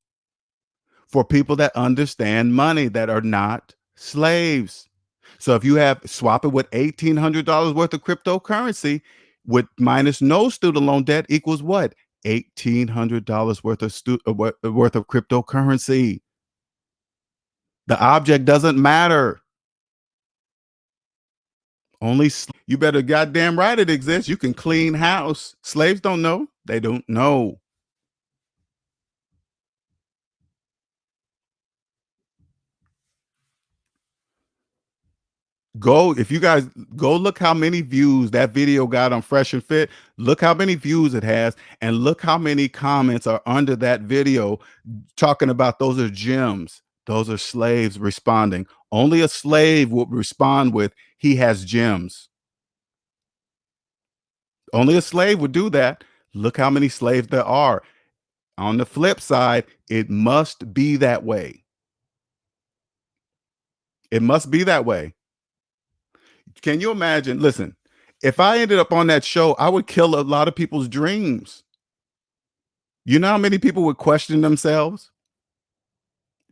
A: for people that understand money, that are not slaves. So if you have swap it with $1,800 worth of cryptocurrency with minus no student loan debt equals what? $1,800 worth of cryptocurrency. The object doesn't matter. Only you better goddamn right it exists. You can clean house. Slaves don't know. They don't know. Go, if you guys go look how many views that video got on Fresh and Fit. Look how many views it has, and look how many comments are under that video talking about those are gems. Those are slaves responding. Only a slave would respond with, he has gems. Only a slave would do that. Look how many slaves there are. On the flip side, it must be that way. It must be that way. Can you imagine? Listen, if I ended up on that show, I would kill a lot of people's dreams. You know how many people would question themselves?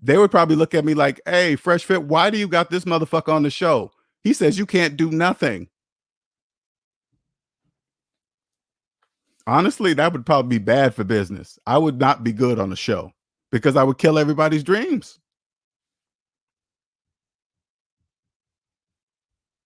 A: They would probably look at me like, hey, Fresh Fit, why do you got this motherfucker on the show? He says you can't do nothing. Honestly, that would probably be bad for business. I would not be good on the show because I would kill everybody's dreams.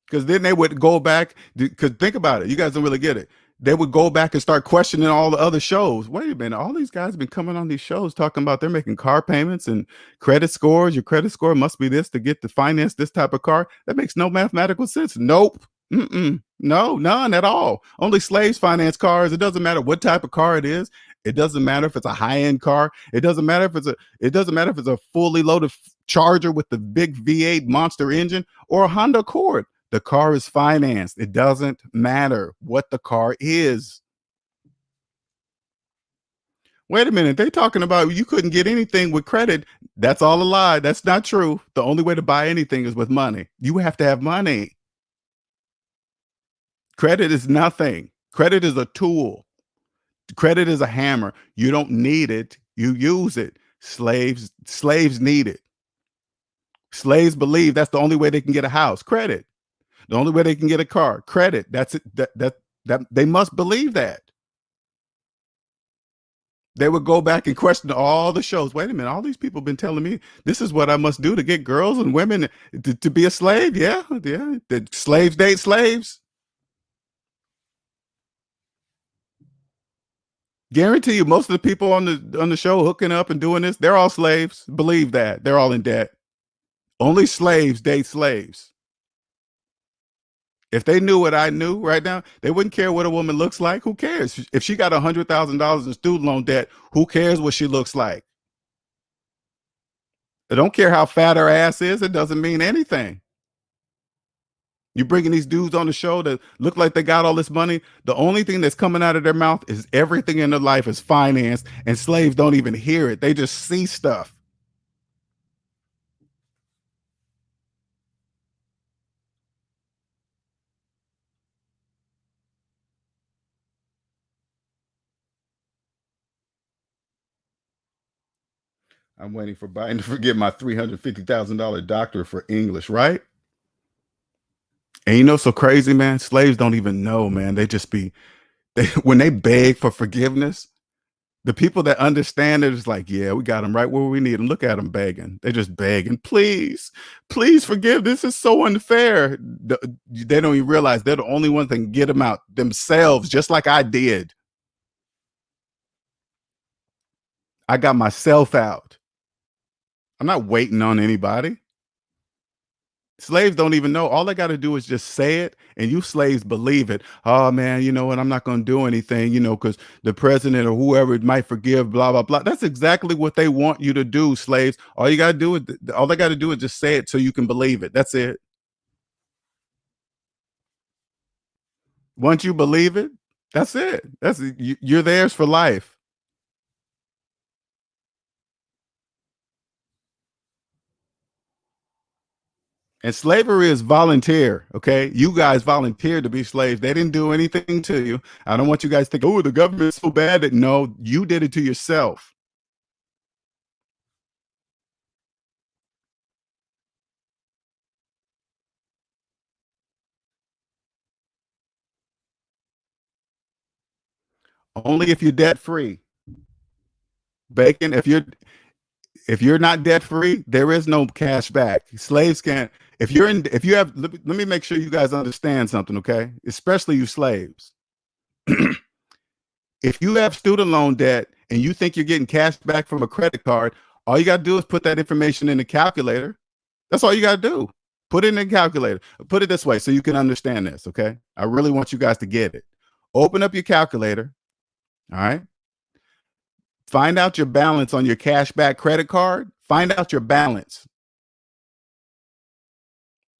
A: Because then they would go back, because think about it, you guys don't really get it. They would go back and start questioning all the other shows. Wait a minute, all these guys have been coming on these shows talking about they're making car payments and credit scores. Your credit score must be this to get to finance this type of car. That makes no mathematical sense. Nope. No, none at all. Only slaves finance cars. It doesn't matter what type of car it is. It doesn't matter if it's a high-end car. It doesn't matter if it's a fully loaded Charger with the big V8 monster engine or a Honda Accord. The car is financed. It doesn't matter what the car is. Wait a minute. They talking about you couldn't get anything with credit. That's all a lie. That's not true. The only way to buy anything is with money. You have to have money. Credit is nothing. Credit is a tool. Credit is a hammer. You don't need it. You use it. Slaves need it. Slaves believe that's the only way they can get a house. Credit. The only way they can get a car, credit. That's it. That they must believe that. They would go back and question all the shows. Wait a minute, all these people have been telling me this is what I must do to get girls and women to be a slave. Yeah. The slaves date slaves. Guarantee you, most of the people on the show hooking up and doing this, they're all slaves. Believe that. They're all in debt. Only slaves date slaves. If they knew what I knew right now, they wouldn't care what a woman looks like. Who cares? If she got $100,000 in student loan debt, who cares what she looks like? They don't care how fat her ass is. It doesn't mean anything. You're bringing these dudes on the show that look like they got all this money. The only thing that's coming out of their mouth is everything in their life is financed, and slaves don't even hear it. They just see stuff. I'm waiting for Biden to forget my $350,000 doctorate for English, right? And you know, so crazy, man. Slaves don't even know, man. They just be when they beg for forgiveness. The people that understand it is like, yeah, we got them right where we need them. Look at them begging. They're just begging, please, please forgive. This is so unfair. They don't even realize they're the only ones that can get them out themselves, just like I did. I got myself out. I'm not waiting on anybody. Slaves don't even know. All they got to do is just say it, and you slaves believe it. Oh man, you know what? I'm not going to do anything, because the president or whoever might forgive. Blah blah blah. That's exactly what they want you to do, slaves. All they got to do is just say it so you can believe it. That's it. Once you believe it, that's it. You're theirs for life. And slavery is volunteer. Okay, you guys volunteered to be slaves. They didn't do anything to you. I don't want you guys to think, oh, the government's so bad. That no, you did it to yourself. Only if you're debt free. Bacon, if you're not debt free, there is no cash back. Slaves can't. If you have, let me make sure you guys understand something, okay? Especially you slaves. If you have student loan debt and you think you're getting cash back from a credit card, all you got to do is put that information in the calculator. That's all you got to do. Put it in the calculator. Put it this way so you can understand this, okay? I really want you guys to get it. Open up your calculator, all right? Find out your balance on your cashback credit card. Find out your balance.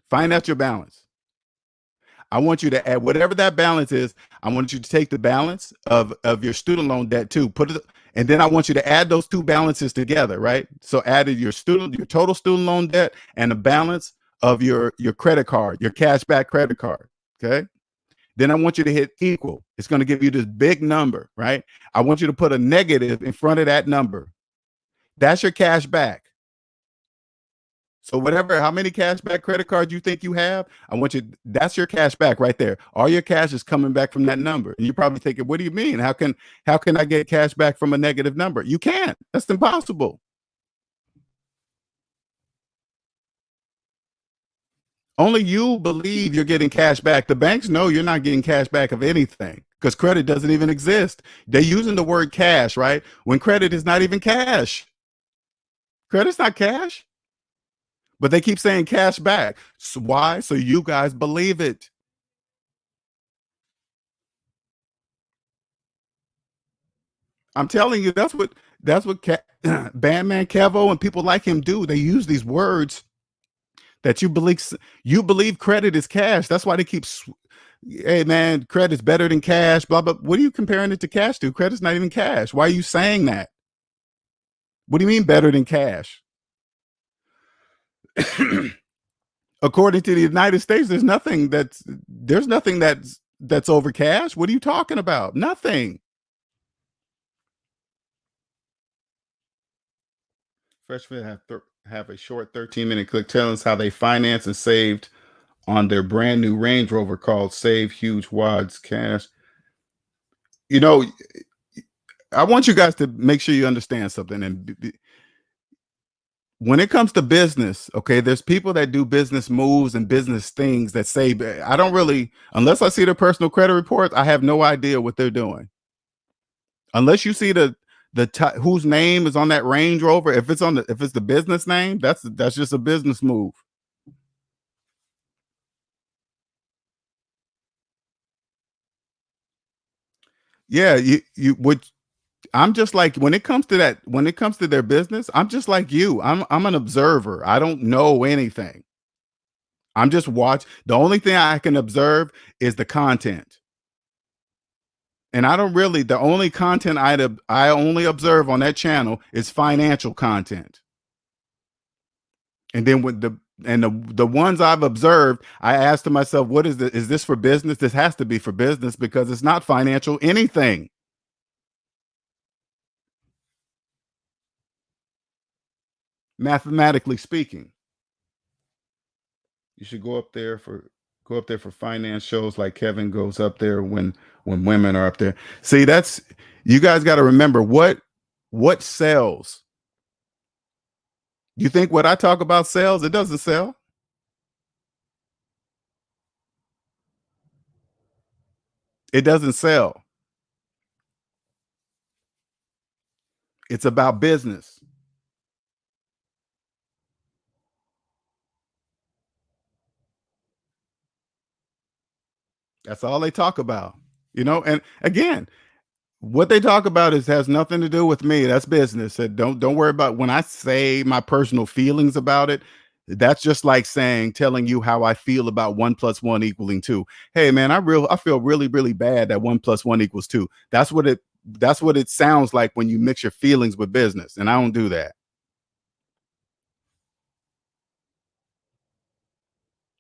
A: Find out your balance. I want you to add whatever that balance is. I want you to take the balance of your student loan debt too. Put it, and then I want you to add those two balances together, right? So added your total student loan debt and the balance of your credit card, your cashback credit card. Okay. Then I want you to hit equal. It's going to give you this big number, right? I want you to put a negative in front of that number. That's your cash back. So whatever, how many cashback credit cards you think you have, that's your cash back right there. All your cash is coming back from that number. And you're probably thinking, what do you mean? How can I get cash back from a negative number? You can't. That's impossible. Only you believe you're getting cash back. The banks know you're not getting cash back of anything because credit doesn't even exist. They're using the word cash, right? When credit is not even cash. Credit's not cash, but they keep saying cash back. So why? So you guys believe it. I'm telling you, that's what Bandman, k3vo, and people like him do. They use these words that you believe credit is cash. That's why they keep, hey man, credit's better than cash. Blah blah. What are you comparing it to cash to? Credit's not even cash. Why are you saying that? What do you mean better than cash? According to the United States, there's nothing that's over cash. What are you talking about? Nothing. Freshmen have a short 13-minute clip telling us how they financed and saved on their brand new Range Rover called Save Huge Wads Cash. You know, I want you guys to make sure you understand something. And when it comes to business, okay, there's people that do business moves and business things that say, I don't really, unless I see their personal credit reports, I have no idea what they're doing. Unless you see whose name is on that Range Rover, if it's the business name, that's just a business move. Yeah, you would. I'm just like, when it comes to their business, I'm just like you. I'm an observer. I don't know anything. I'm just watch. The only thing I can observe is the content. And I don't really, the only content I only observe on that channel is financial content. And then the ones I've observed, I asked to myself, is this for business? This has to be for business because it's not financial anything. Mathematically speaking. You should go up there for finance shows like Kevin goes up there when women are up there. See, that's you guys got to remember what sells. You think what I talk about sells? It doesn't sell. It doesn't sell. It's about business. That's all they talk about, and again, what they talk about has nothing to do with me. That's business. And don't worry about when I say my personal feelings about it. That's just like telling you how I feel about 1 + 1 = 2. Hey man, I feel really, really bad that 1 + 1 = 2. That's what it sounds like when you mix your feelings with business. And I don't do that.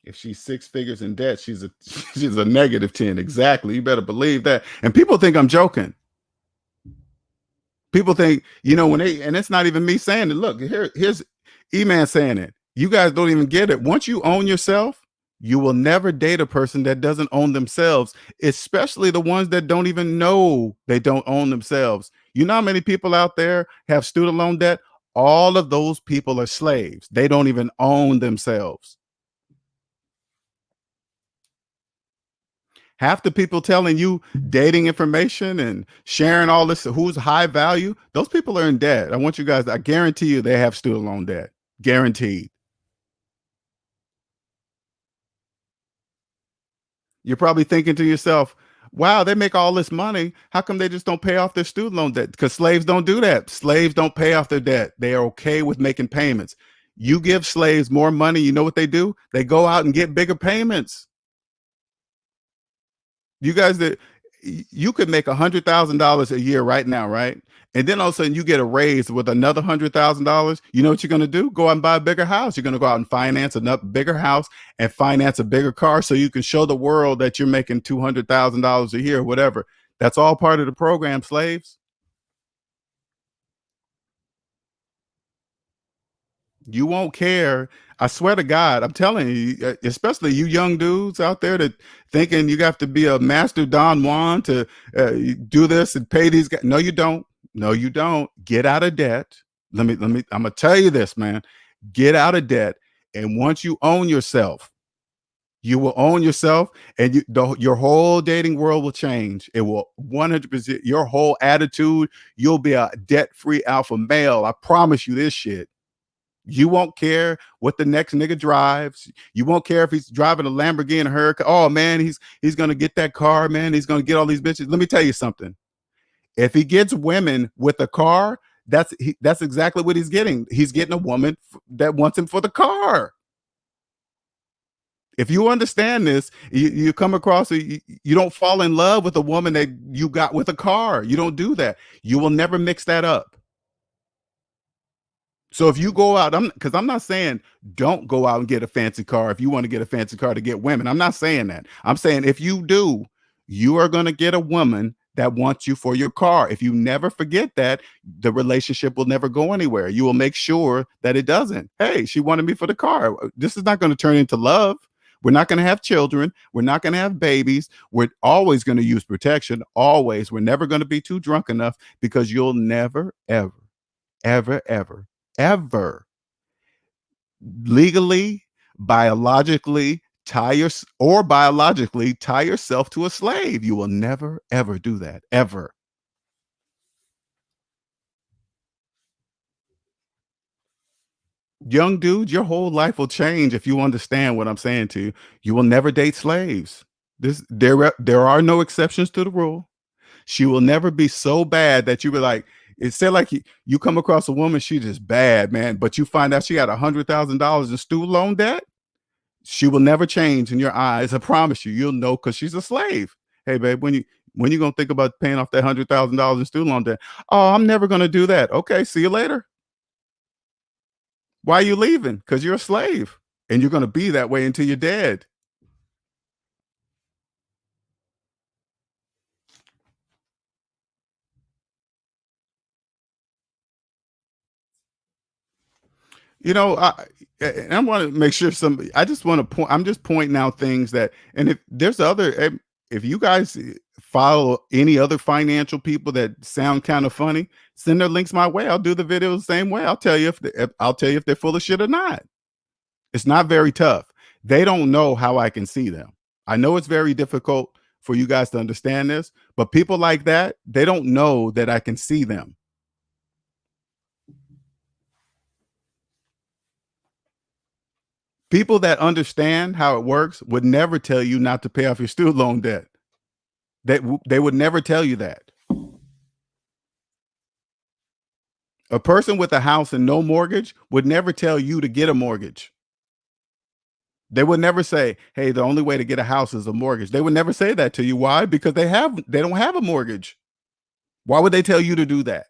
A: If she's six figures in debt, she's a she's a -10. Exactly. You better believe that. And people think I'm joking. People think, when and it's not even me saying it. Look, here's E-Man saying it. You guys don't even get it. Once you own yourself, you will never date a person that doesn't own themselves, especially the ones that don't even know they don't own themselves. You know how many people out there have student loan debt? All of those people are slaves. They don't even own themselves. Half the people telling you dating information and sharing all this, who's high value, those people are in debt. I want you guys, I guarantee you they have student loan debt. Guaranteed. You're probably thinking to yourself, wow, they make all this money. How come they just don't pay off their student loan debt? Because slaves don't do that. Slaves don't pay off their debt. They are okay with making payments. You give slaves more money, you know what they do? They go out and get bigger payments. You guys that you could make $100,000 a year right now, right? And then all of a sudden you get a raise with another $100,000. You know what you're gonna do? Go out and buy a bigger house. You're gonna go out and finance a bigger house and finance a bigger car so you can show the world that you're making $200,000 a year, whatever. That's all part of the program, slaves. You won't care. I swear to God, I'm telling you, especially you young dudes out there that thinking you have to be a master Don Juan to do this and pay these guys. No, you don't. No, you don't. Get out of debt. I'm gonna tell you this, man. Get out of debt. And once you own yourself, you will own yourself, and your whole dating world will change. It will 100%. Your whole attitude. You'll be a debt-free alpha male. I promise you this shit. You won't care what the next nigga drives. You won't care if he's driving a Lamborghini Huracan. Oh man, he's gonna get that car, man. He's gonna get all these bitches. Let me tell you something. If he gets women with a car, that's exactly what he's getting. He's getting a woman that wants him for the car. If you understand this, you come across you don't fall in love with a woman that you got with a car. You don't do that. You will never mix that up. So if you go out, because I'm not saying don't go out and get a fancy car if you want to get a fancy car to get women. I'm not saying that. I'm saying if you do, you are going to get a woman that wants you for your car. If you never forget that, the relationship will never go anywhere. You will make sure that it doesn't. Hey, she wanted me for the car. This is not going to turn into love. We're not going to have children. We're not going to have babies. We're always going to use protection. Always. We're never going to be too drunk enough because you'll never, ever, ever, ever, ever legally, biologically biologically tie yourself to a slave. You will never ever do that ever. Young dude, your whole life will change if you understand what I'm saying to you. You will never date slaves. There are no exceptions to the rule. She will never be so bad that you be like, it said like you come across a woman, she just bad, man, but you find out she got $100,000 in student loan debt. She will never change in your eyes. I promise you. You'll know because she's a slave. Hey, babe, when you gonna think about paying off that $100,000 in student loan debt? Oh, I'm never gonna do that. Okay, see you later. Why are you leaving? Because you're a slave, and you're gonna be that way until you're dead. And I want to make sure I just want to point, I'm just pointing out things that, and if there's if you guys follow any other financial people that sound kind of funny, send their links my way. I'll do the video the same way. I'll tell you I'll tell you if they're full of shit or not. It's not very tough. They don't know how I can see them. I know it's very difficult for you guys to understand this, but people like that, they don't know that I can see them. People that understand how it works would never tell you not to pay off your student loan debt. They would never tell you that. A person with a house and no mortgage would never tell you to get a mortgage. They would never say, "Hey, the only way to get a house is a mortgage." They would never say that to you. Why? Because they don't have a mortgage. Why would they tell you to do that?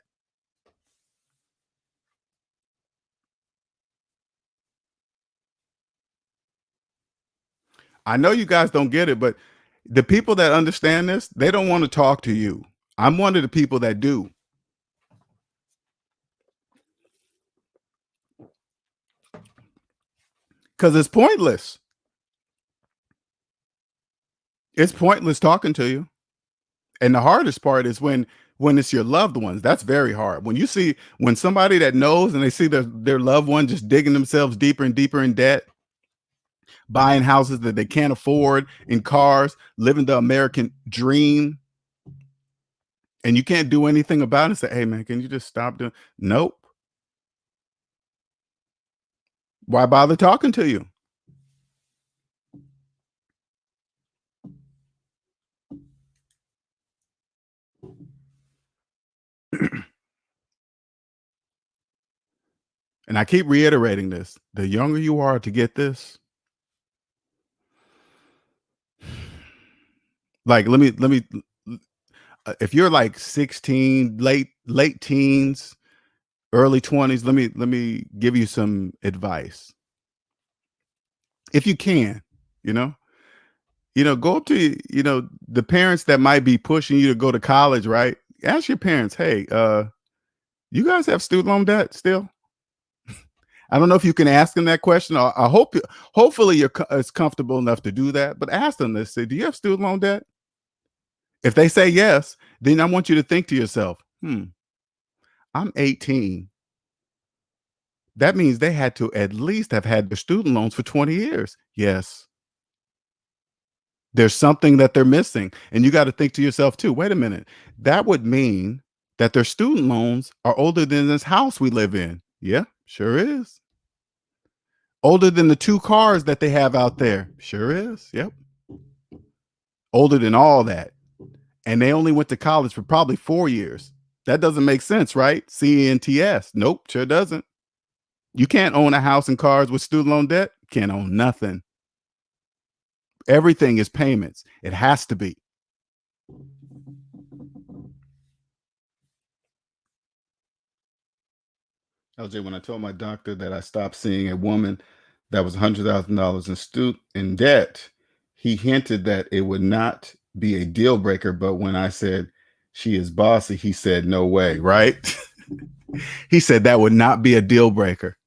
A: I know you guys don't get it, but the people that understand this, they don't want to talk to you. I'm one of the people that do, because it's pointless. It's pointless talking to you. And the hardest part is when it's your loved ones. That's very hard. When somebody that knows and they see their loved one just digging themselves deeper and deeper in debt, buying houses that they can't afford, in cars, living the American dream, and you can't do anything about it. Say, "Hey man, can you just stop doing?" Nope. Why bother talking to you? And I keep reiterating this. The younger you are to get this, like let me if you're like 16, late teens, early 20s, let me give you some advice. If you can, you know, go up to the parents that might be pushing you to go to college, right? Ask your parents, "Hey, you guys have student loan debt still?" I don't know if you can ask them that question. I hope hopefully it's comfortable enough to do that, but ask them this, say, "Do you have student loan debt?" If they say yes, then I want you to think to yourself, I'm 18. That means they had to at least have had their student loans for 20 years. Yes. There's something that they're missing. And you got to think to yourself too, wait a minute. That would mean that their student loans are older than this house we live in. Yeah, sure is. Older than the two cars that they have out there. Sure is. Yep. Older than all that. And they only went to college for probably 4 years. That doesn't make sense, right? CNTS. Nope, sure doesn't. You can't own a house and cars with student loan debt. Can't own nothing. Everything is payments. It has to be. LJ, when I told my doctor that I stopped seeing a woman that was $100,000 in debt, he hinted that it would not be a deal breaker. But when I said she is bossy, he said, "No way," right? He said that would not be a deal breaker.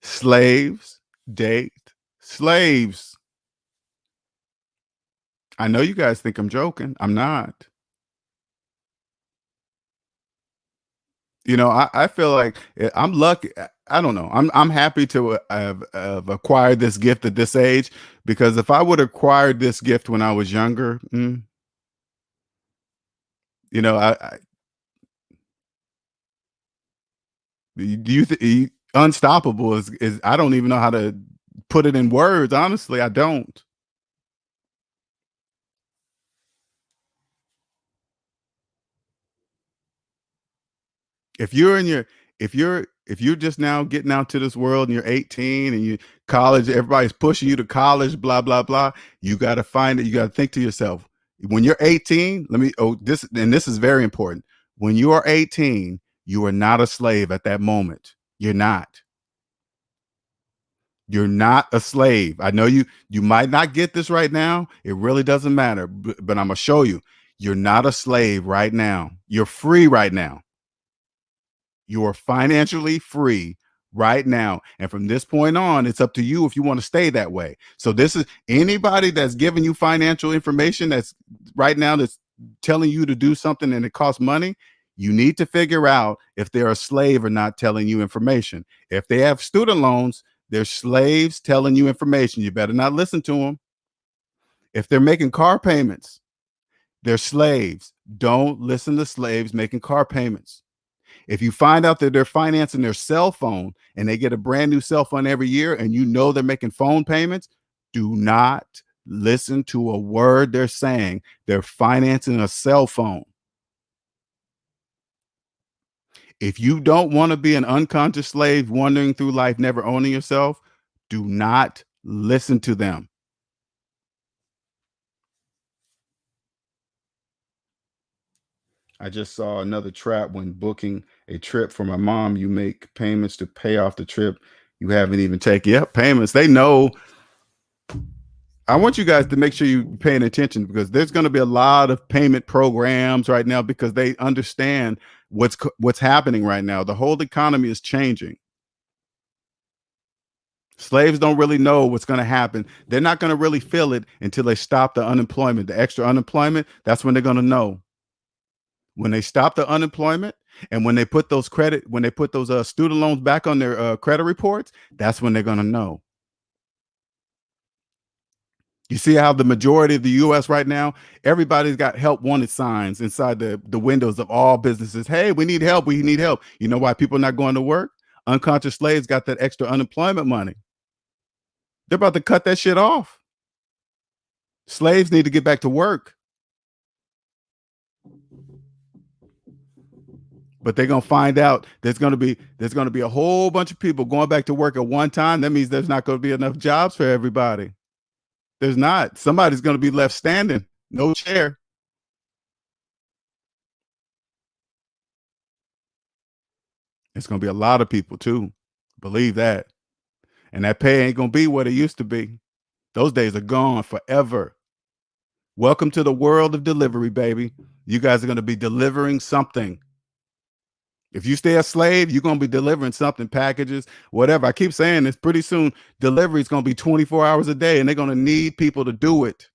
A: Slaves date slaves. I know you guys think I'm joking. I'm not. I feel like I'm lucky. I don't know. I'm happy to have acquired this gift at this age, because if I would have acquired this gift when I was younger, I do you think unstoppable is I don't even know how to put it in words. Honestly, I don't. If you're in your if you're just now getting out to this world and you're 18 and you college, everybody's pushing you to college, blah blah blah, you got to find it. You got to think to yourself, when you're 18, this is very important. When you are 18, you are not a slave at that moment. You're not a slave. I know you might not get this right now. It really doesn't matter, but I'm gonna show you. You're not a slave right now. You're free right now. You are financially free right now. And from this point on, it's up to you if you want to stay that way. So this is anybody that's giving you financial information that's right now that's telling you to do something and it costs money. You need to figure out if they're a slave or not telling you information. If they have student loans, they're slaves telling you information. You better not listen to them. If they're making car payments, they're slaves. Don't listen to slaves making car payments. If you find out that they're financing their cell phone and they get a brand new cell phone every year and you know they're making phone payments, do not listen to a word they're saying. They're financing a cell phone. If you don't want to be an unconscious slave wandering through life, never owning yourself, do not listen to them. I just saw another trap when booking a trip for my mom. You make payments to pay off the trip you haven't even taken. Yep, payments. They know. I want you guys to make sure you're paying attention because there's going to be a lot of payment programs right now because they understand what's happening right now. The whole economy is changing. Slaves don't really know what's going to happen. They're not going to really feel it until they stop the unemployment, the extra unemployment. That's when they're going to know. When they stop the unemployment and when they put those student loans back on their credit reports, that's when they're going to know. You see how the majority of the US right now, everybody's got help wanted signs inside the windows of all businesses. Hey, we need help. We need help. You know why people are not going to work? Unconscious slaves got that extra unemployment money. They're about to cut that shit off. Slaves need to get back to work. But they're gonna find out there's gonna be a whole bunch of people going back to work at one time. That means there's not gonna be enough jobs for everybody. There's not. Somebody's gonna be left standing, no chair. It's gonna be a lot of people too. Believe that. And that pay ain't gonna be what it used to be. Those days are gone forever. Welcome to the world of delivery, baby. You guys are gonna be delivering something. If you stay a slave, you're going to be delivering something, packages, whatever. I keep saying this, pretty soon delivery is going to be 24 hours a day and they're going to need people to do it.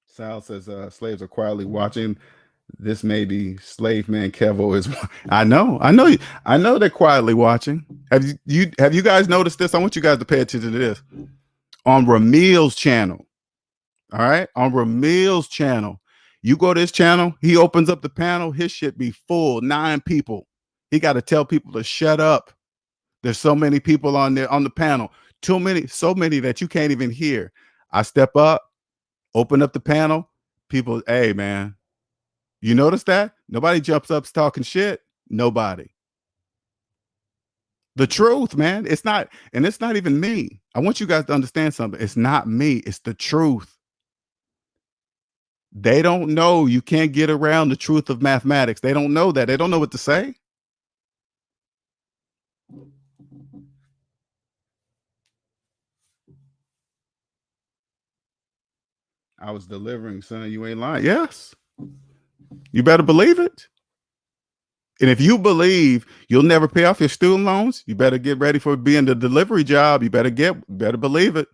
A: Sal says slaves are quietly watching. This may be slave man k3vo is. I know they're quietly watching. Have you guys noticed this? I want you guys to pay attention to this. On Ramil's channel, all right, on Ramil's channel, you go to his channel, he opens up the panel, his shit be full, 9 people. He got to tell people to shut up. There's so many people on there on the panel, too many, so many that you can't even hear. I step up, open up the panel, people, hey man, you notice that? Nobody jumps up talking shit. Nobody. The truth, man. It's not, and it's not even me. I want you guys to understand something. It's not me, it's the truth. They don't know. You can't get around the truth of mathematics. They don't know that. They don't know what to say. I was delivering, son. You ain't lying. Yes. You better believe it. And if you believe you'll never pay off your student loans, you better get ready for being the delivery job. You better believe it.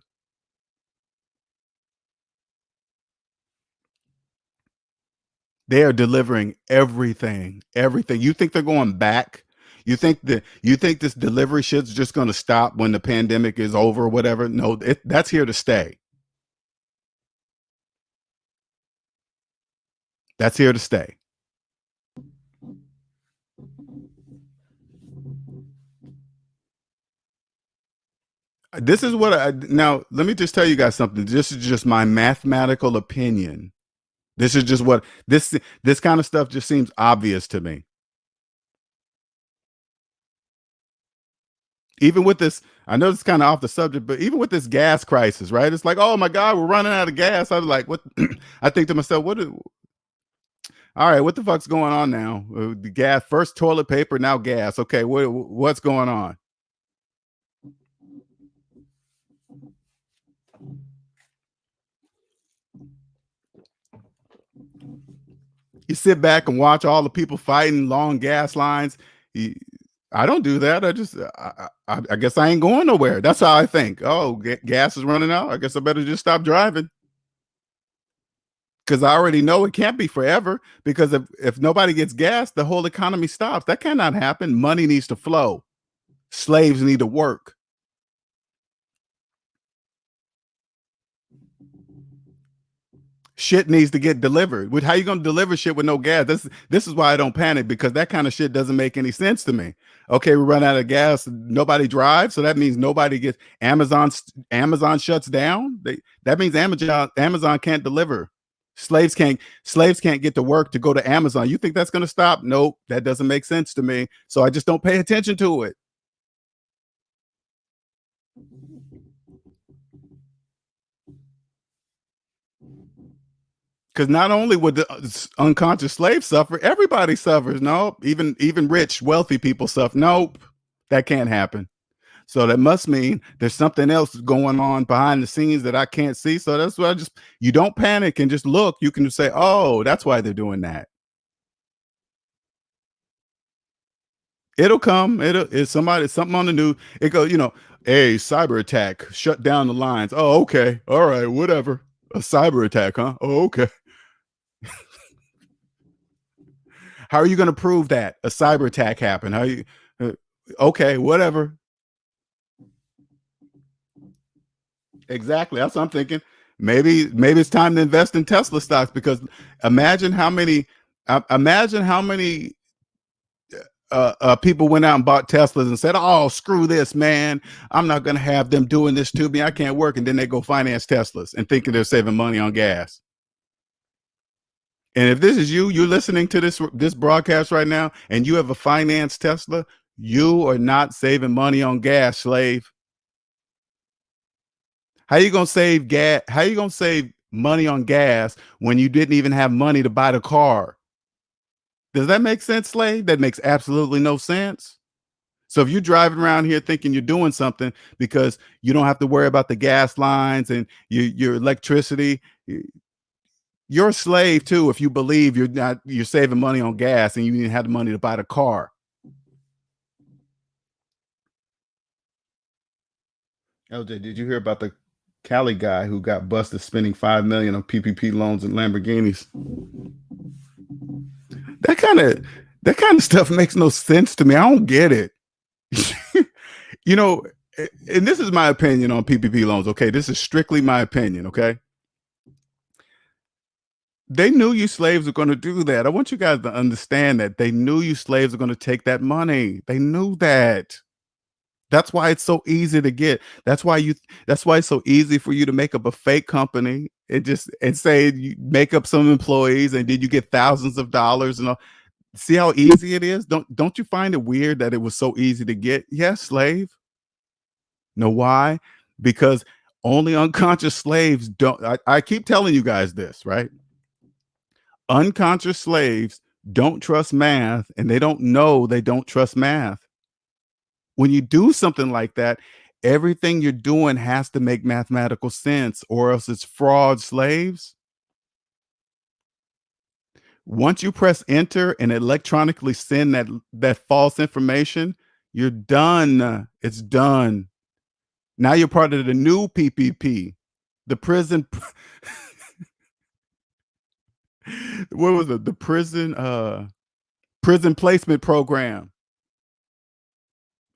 A: They are delivering everything. Everything. You think they're going back? You think this delivery shit's just going to stop when the pandemic is over or whatever? No, that's here to stay. That's here to stay. This is what now let me just tell you guys something. This is just my mathematical opinion. This is just what this kind of stuff just seems obvious to me. Even with this, I know it's kind of off the subject, but even with this gas crisis, right? It's like, oh my God, we're running out of gas. I was like, what? I think to myself, all right, what the fuck's going on now? The gas, first toilet paper, now gas. Okay, what's going on? You sit back and watch all the people fighting long gas lines. I don't do that. I guess I ain't going nowhere. That's how I think. Oh, gas is running out. I guess I better just stop driving. Because I already know it can't be forever. Because if nobody gets gas, the whole economy stops. That cannot happen. Money needs to flow. Slaves need to work. Shit needs to get delivered. How you gonna deliver shit with no gas? This is why I don't panic, because that kind of shit doesn't make any sense to me. Okay, we run out of gas, nobody drives, so that means nobody gets. Amazon shuts down. That means Amazon can't deliver. Slaves can't get to work to go to Amazon. You think that's gonna stop? Nope, that doesn't make sense to me. So I just don't pay attention to it. Because not only would the unconscious slave suffer, everybody suffers. Nope, even rich, wealthy people suffer. Nope, that can't happen. So that must mean there's something else going on behind the scenes that I can't see. So that's why you don't panic and just look. You can just say, oh, that's why they're doing that. It'll come. It's something on the news. It goes, a cyber attack shut down the lines. Oh, okay. All right, whatever. A cyber attack, huh? Oh, okay. How are you going to prove that a cyber attack happened? How you? Okay, whatever. Exactly. That's what I'm thinking. Maybe it's time to invest in Tesla stocks, because imagine how many people went out and bought Teslas and said, "Oh, screw this, man! I'm not going to have them doing this to me. I can't work." And then they go finance Teslas and thinking they're saving money on gas. And if this is you're listening to this broadcast right now, and you have a finance Tesla, you are not saving money on gas, slave. How you gonna save gas? How you gonna save money on gas when you didn't even have money to buy the car? Does that make sense, slave? That makes absolutely no sense. So if you're driving around here thinking you're doing something because you don't have to worry about the gas lines and your electricity, you're a slave too. If you believe you're saving money on gas and you didn't have the money to buy the car. LJ, did you hear about the Cali guy who got busted spending $5 million on PPP loans and Lamborghinis? That kind of stuff makes no sense to me. I don't get it. you know, and this is my opinion on PPP loans. Okay, this is strictly my opinion. Okay, they knew you slaves were going to do that. I want you guys to understand that they knew you slaves were going to take that money. They knew that. That's why it's so easy to get. That's why it's so easy for you to make up a fake company and say you make up some employees and then you get thousands of dollars and all. See how easy it is? Don't you find it weird that it was so easy to get? Yes, slave. Know why? Because only unconscious slaves don't. I keep telling you guys this, right? Unconscious slaves don't trust math, and they don't trust math. When you do something like that, everything you're doing has to make mathematical sense, or else it's fraud, slaves. Once you press enter and electronically send that false information, you're done. It's done. Now you're part of the new PPP, the prison. What was it? The prison placement program.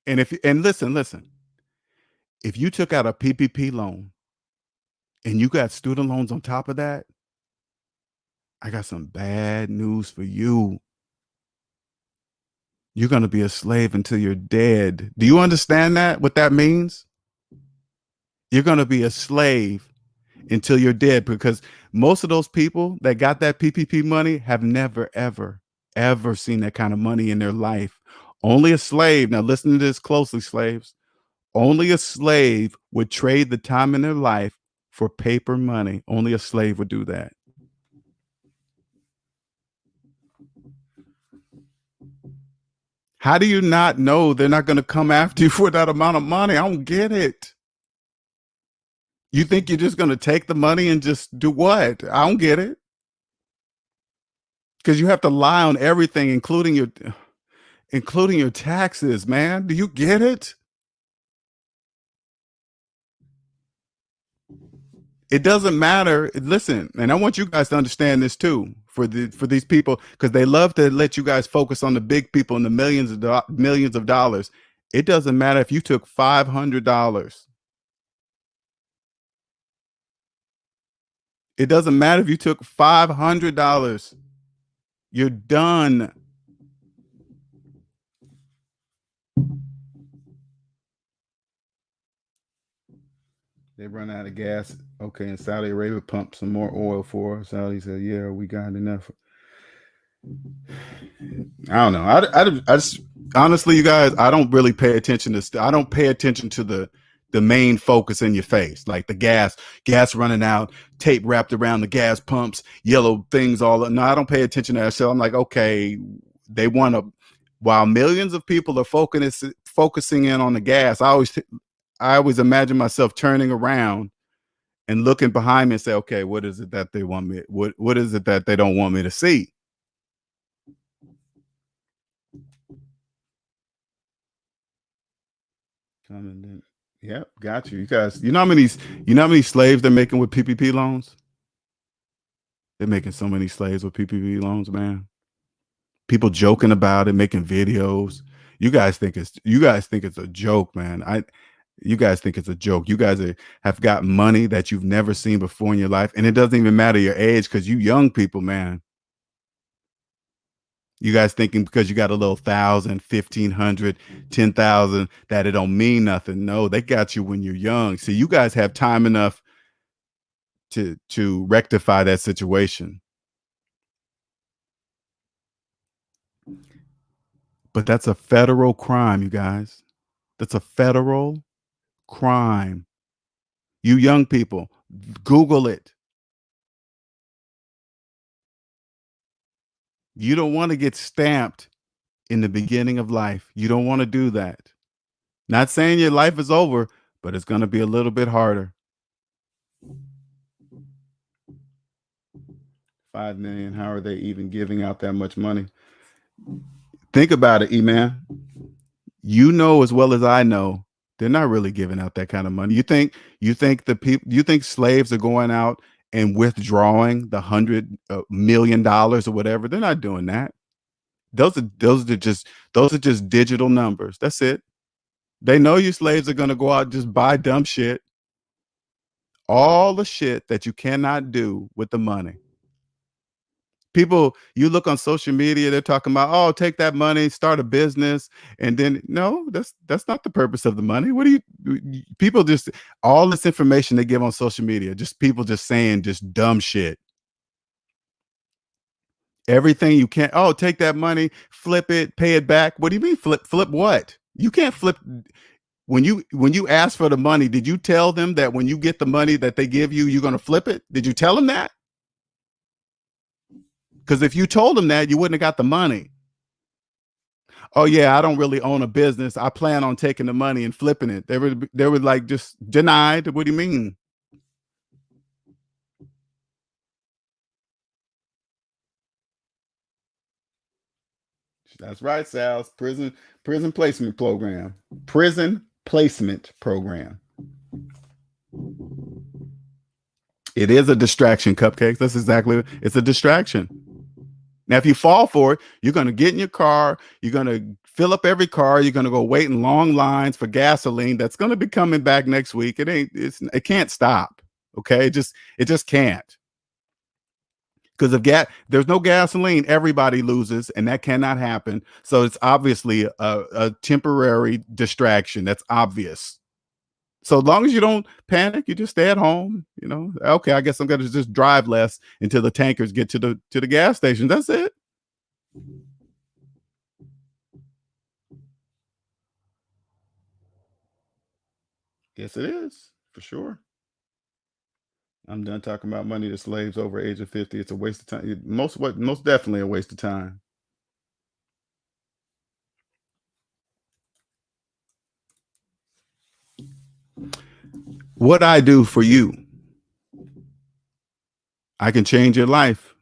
A: And listen, if you took out a PPP loan and you got student loans on top of that, I got some bad news for you. You're going to be a slave until you're dead. Do you understand that? What that means? You're going to be a slave until you're dead, because most of those people that got that PPP money have never, ever, ever seen that kind of money in their life. Only a slave. Now, listen to this closely, slaves. Only a slave would trade the time in their life for paper money. Only a slave would do that. How do you not know they're not going to come after you for that amount of money? I don't get it. You think you're just going to take the money and just do what? I don't get it. Because you have to lie on everything, including your taxes, man. Do you get it? It doesn't matter. Listen, and I want you guys to understand this too, for these people, because they love to let you guys focus on the big people and the millions of dollars. It doesn't matter if you took $500. It doesn't matter if you took $500. You're done. They run out of gas. Okay, and Saudi Arabia pumped some more oil for us. Saudi said, yeah, we got enough. I don't know. I just honestly, you guys, I don't really pay attention to. I don't pay attention to the main focus in your face, like the gas running out, tape wrapped around the gas pumps, yellow things all. No, I don't pay attention to that. So I'm like, okay, they want to. While millions of people are focusing in on the gas, I always imagine myself turning around and looking behind me and say, okay, what is it that they want me? What is it that they don't want me to see? Coming in. Yep, got you. You guys, you know how many slaves they're making with PPP loans? They're making so many slaves with PPP loans, man. People joking about it, making videos. You guys think it's a joke, man. You guys think it's a joke. You guys have got money that you've never seen before in your life, and it doesn't even matter your age because you young people, man. You guys thinking because you got a little 1,000, 1,500, 10,000 that it don't mean nothing. No, they got you when you're young. See, you guys have time enough to rectify that situation. But that's a federal crime, you guys. That's a federal crime. You young people, Google it. You don't want to get stamped in the beginning of life. You don't want to do that. Not saying your life is over, but it's going to be a little bit harder. 5 million. How are they even giving out that much money? Think about it, E-Man. You know as well as I know, they're not really giving out that kind of money. You think you think slaves are going out and withdrawing the $100 million or whatever? They're not doing that. Those are just digital numbers. That's it. They know you slaves are going to go out and just buy dumb shit. All the shit that you cannot do with the money. People, you look on social media, they're talking about, oh, take that money, start a business, and then no, that's not the purpose of the money. What do you people just all this information they give on social media, just people just saying just dumb shit. Everything you can't, oh, take that money, flip it, pay it back. What do you mean flip what? You can't flip. When you ask for the money, did you tell them that when you get the money that they give you, you're going to flip it? Did you tell them that? Because if you told them that, you wouldn't have got the money. Oh yeah, I don't really own a business. I plan on taking the money and flipping it. They were like just denied. What do you mean? That's right, Sal's prison placement program. Prison placement program. It is a distraction, Cupcakes. That's exactly it. It's a distraction. Now, if you fall for it, you're going to get in your car. You're going to fill up every car. You're going to go wait in long lines for gasoline. That's going to be coming back next week. It can't stop. Okay. It just can't. Because if there's no gasoline, everybody loses, and that cannot happen. So it's obviously a temporary distraction. That's obvious. So as long as you don't panic, you just stay at home. You know, okay, I guess I'm going to just drive less until the tankers get to the gas station. That's it. Yes, it is for sure. I'm done talking about money to slaves over age of 50. It's a waste of time. Most definitely a waste of time. What I do for you, I can change your life.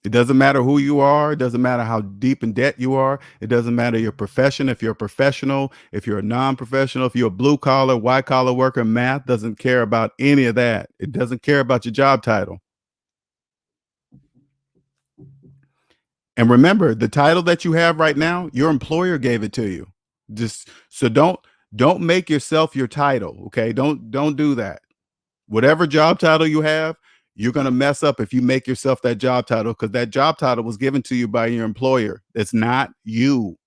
A: It doesn't matter who you are. It doesn't matter how deep in debt you are. It doesn't matter your profession. If you're a professional, if you're a non-professional, if you're a blue collar, white collar worker, math doesn't care about any of that. It doesn't care about your job title. And remember, the title that you have right now, your employer gave it to you. Just so don't make yourself your title. Okay. Don't do that. Whatever job title you have, you're going to mess up if you make yourself that job title, because that job title was given to you by your employer. It's not you.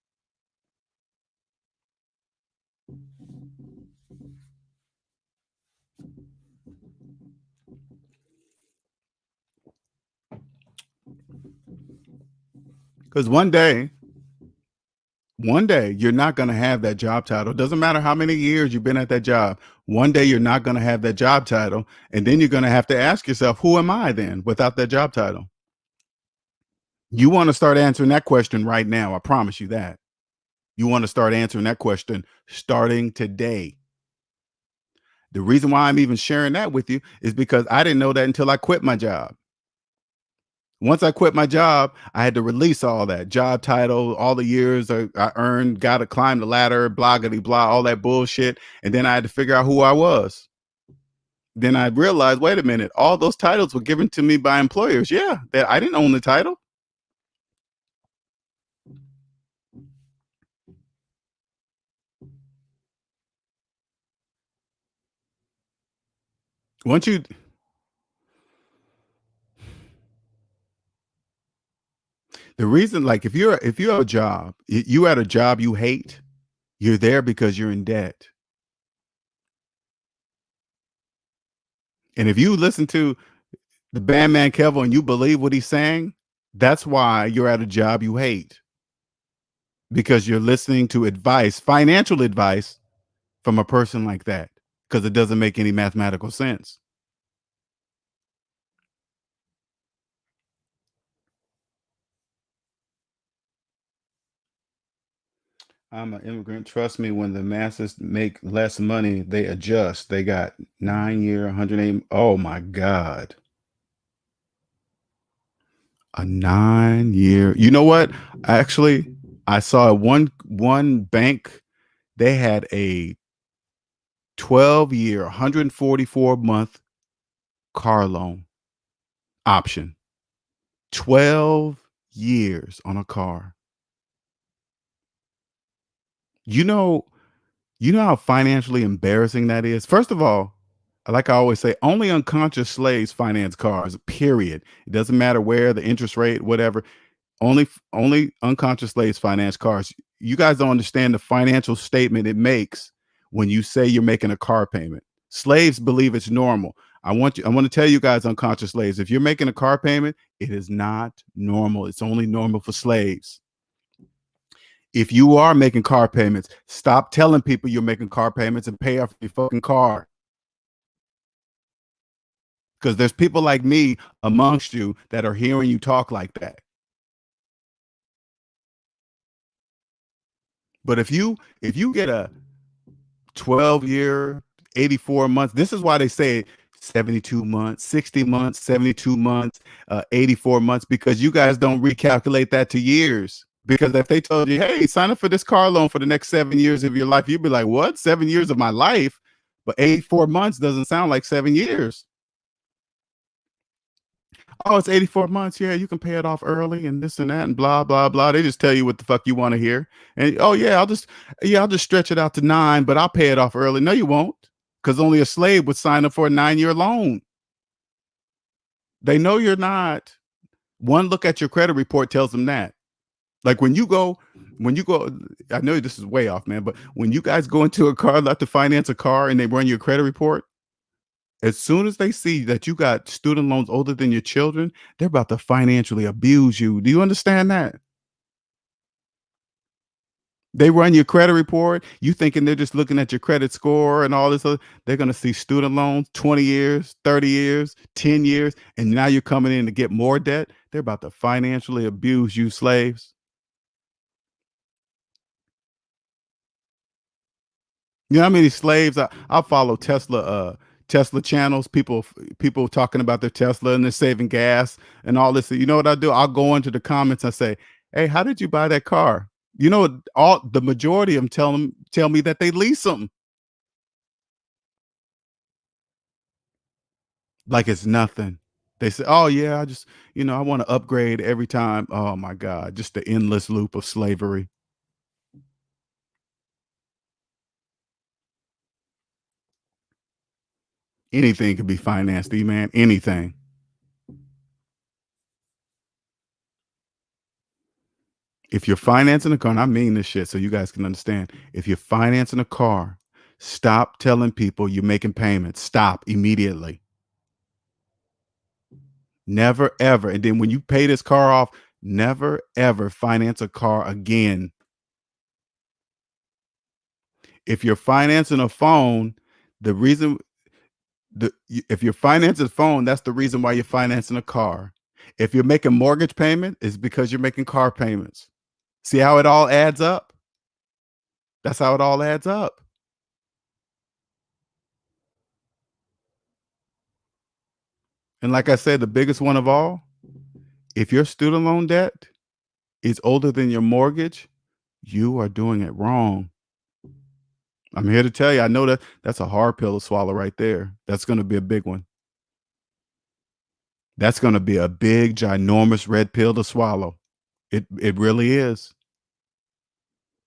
A: Because one day you're not going to have that job title. It doesn't matter how many years you've been at that job. One day you're not going to have that job title. And then you're going to have to ask yourself, who am I then without that job title? You want to start answering that question right now. I promise you that. You want to start answering that question starting today. The reason why I'm even sharing that with you is because I didn't know that until I quit my job. Once I quit my job, I had to release all that job title, all the years I earned, got to climb the ladder, blah, blah, all that bullshit. And then I had to figure out who I was. Then I realized, wait a minute, all those titles were given to me by employers. Yeah, that I didn't own the title. Once you, the reason, like if you have a job, you at a job you hate, you're there because you're in debt. And if you listen to the Bandman k3vo and you believe what he's saying, that's why you're at a job you hate, because you're listening to advice, financial advice from a person like that, because it doesn't make any mathematical sense. I'm an immigrant. Trust me, when the masses make less money, they adjust. They got 9 year, 108. Oh my God. A 9 year. You know what? Actually, I saw one bank, they had a 12 year, 144 month car loan option. 12 years on a car. You know, you know how financially embarrassing that is? First of all, like I always say, only unconscious slaves finance cars, period. It doesn't matter where, the interest rate, whatever. Only unconscious slaves finance cars. You guys don't understand the financial statement it makes when you say you're making a car payment. Slaves believe it's normal. I want to tell you guys, unconscious slaves, if you're making a car payment, it is not normal. It's only normal for slaves. If you are making car payments, stop telling people you're making car payments and pay off your fucking car. Because there's people like me amongst you that are hearing you talk like that. But if you get a 12 year, 84 months, this is why they say 72 months, 60 months, 72 months, 84 months, because you guys don't recalculate that to years. Because if they told you, hey, sign up for this car loan for the next 7 years of your life, you'd be like, what? 7 years of my life? But 84 months doesn't sound like 7 years. Oh, it's 84 months. Yeah, you can pay it off early and this and that and blah, blah, blah. They just tell you what the fuck you want to hear. And oh yeah, I'll just stretch it out to 9, but I'll pay it off early. No, you won't. Because only a slave would sign up for a 9 year loan. They know you're not. One look at your credit report tells them that. Like when you go, I know this is way off, man, but when you guys go into a car lot to finance a car and they run your credit report, as soon as they see that you got student loans older than your children, they're about to financially abuse you. Do you understand that? They run your credit report. You thinking they're just looking at your credit score and all this other. They're going to see student loans, 20 years, 30 years, 10 years, and now you're coming in to get more debt. They're about to financially abuse you, slaves. You know how many slaves I follow Tesla channels, people talking about their Tesla and they're saving gas and all this. You know what I do? I'll go into the comments and say, "Hey, how did you buy that car?" You know, all the majority of them tell me that they lease them, like it's nothing. They say, "Oh yeah, I just I want to upgrade every time." Oh my God, just the endless loop of slavery. Anything can be financed, man. Anything. If you're financing a car, and I mean this shit so you guys can understand. If you're financing a car, stop telling people you're making payments. Stop immediately. Never ever. And then when you pay this car off, never ever finance a car again. If you're financing a phone, the reason if you're financing a phone, that's the reason why you're financing a car. If you're making mortgage payment, it's because you're making car payments. See how it all adds up? That's how it all adds up. And like I said, the biggest one of all, if your student loan debt is older than your mortgage, you are doing it wrong. I'm here to tell you, I know that that's a hard pill to swallow right there. That's going to be a big one. That's going to be a big, ginormous red pill to swallow. It really is.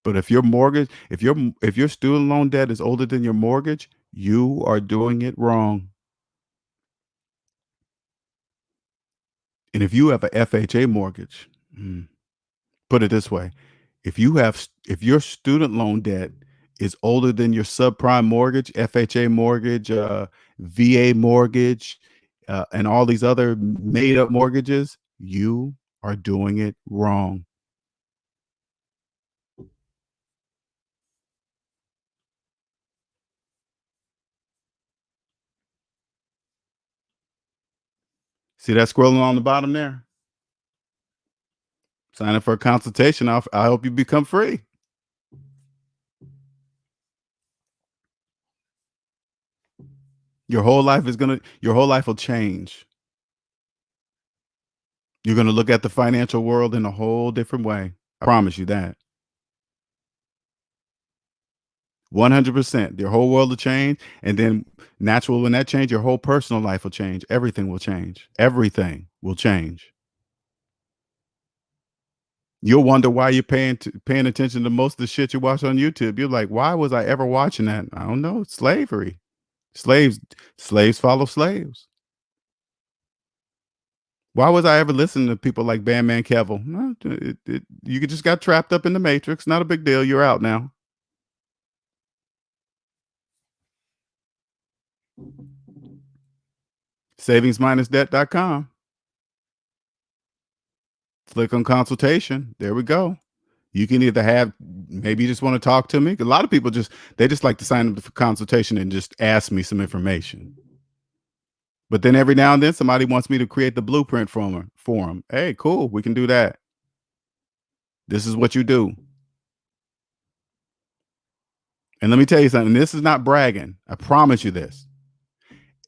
A: But if your mortgage, if your student loan debt is older than your mortgage, you are doing it wrong. And if you have a FHA mortgage, put it this way, if your student loan debt is older than your subprime mortgage, FHA mortgage, VA mortgage, and all these other made up mortgages, you are doing it wrong. See that scrolling on the bottom there? Sign up for a consultation. I hope you become free. Your whole life will change. You're going to look at the financial world in a whole different way. I promise you that. 100%. Your whole world will change. And then natural, when that change, your whole personal life will change. Everything will change. Everything will change. You'll wonder why you're paying attention to most of the shit you watch on YouTube. You're like, why was I ever watching that? I don't know. It's slavery. Slaves, slaves follow slaves. Why was I ever listening to people like Bandman k3vo? No, you just got trapped up in the matrix. Not a big deal. You're out now. SavingsMinusDebt.com. Click on consultation. There we go. You can either have, maybe you just want to talk to me. A lot of people they just like to sign up for consultation and just ask me some information. But then every now and then somebody wants me to create the blueprint for them. Hey, cool. We can do that. This is what you do. And let me tell you something. This is not bragging. I promise you this.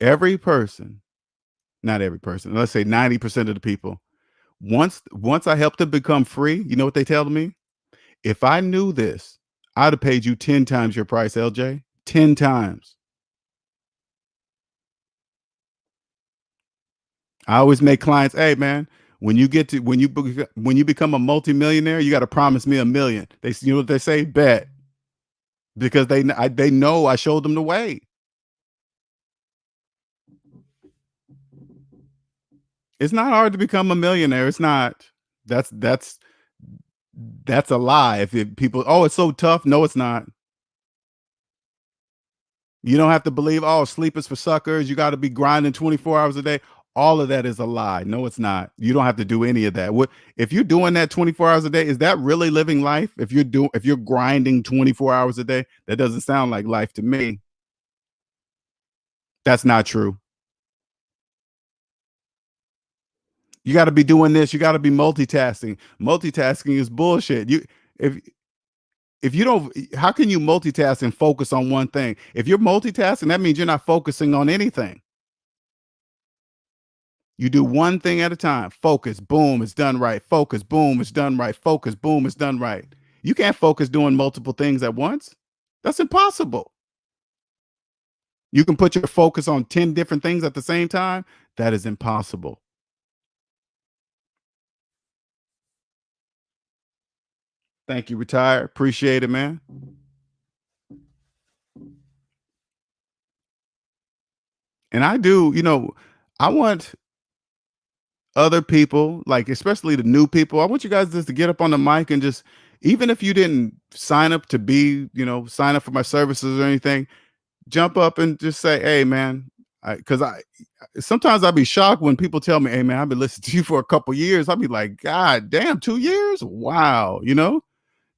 A: Every person, not every person, let's say 90% of the people, once I help them become free, you know what they tell me? If I knew this, I'd have paid you 10 times your price, LJ. 10 times. I always make clients, hey man, when you become a multimillionaire, you got to promise me $1 million. You know what they say? Bet. Because they know I showed them the way. It's not hard to become a millionaire. It's not. That's a lie. If people, oh, it's so tough. No, it's not. You don't have to believe, oh, sleep is for suckers. You got to be grinding 24 hours a day. All of that is a lie. No, it's not. You don't have to do any of that. What if you're doing that 24 hours a day? Is that really living life? If you're grinding 24 hours a day, that doesn't sound like life to me. That's not true. You got to be doing this. You got to be multitasking. Multitasking is bullshit. If you don't, how can you multitask and focus on one thing? If you're multitasking, that means you're not focusing on anything. You do one thing at a time. Focus, boom, it's done right. Focus, boom, it's done right. Focus, boom, it's done right. You can't focus doing multiple things at once. That's impossible. You can put your focus on 10 different things at the same time. That is impossible. Thank you, Retire. Appreciate it, man. And I do, I want other people, like especially the new people, I want you guys just to get up on the mic and just, even if you didn't sign up to be, sign up for my services or anything, jump up and just say, "Hey, man," because I sometimes I'll be shocked when people tell me, "Hey, man, I've been listening to you for a couple years." I'll be like, "God damn, 2 years? Wow!"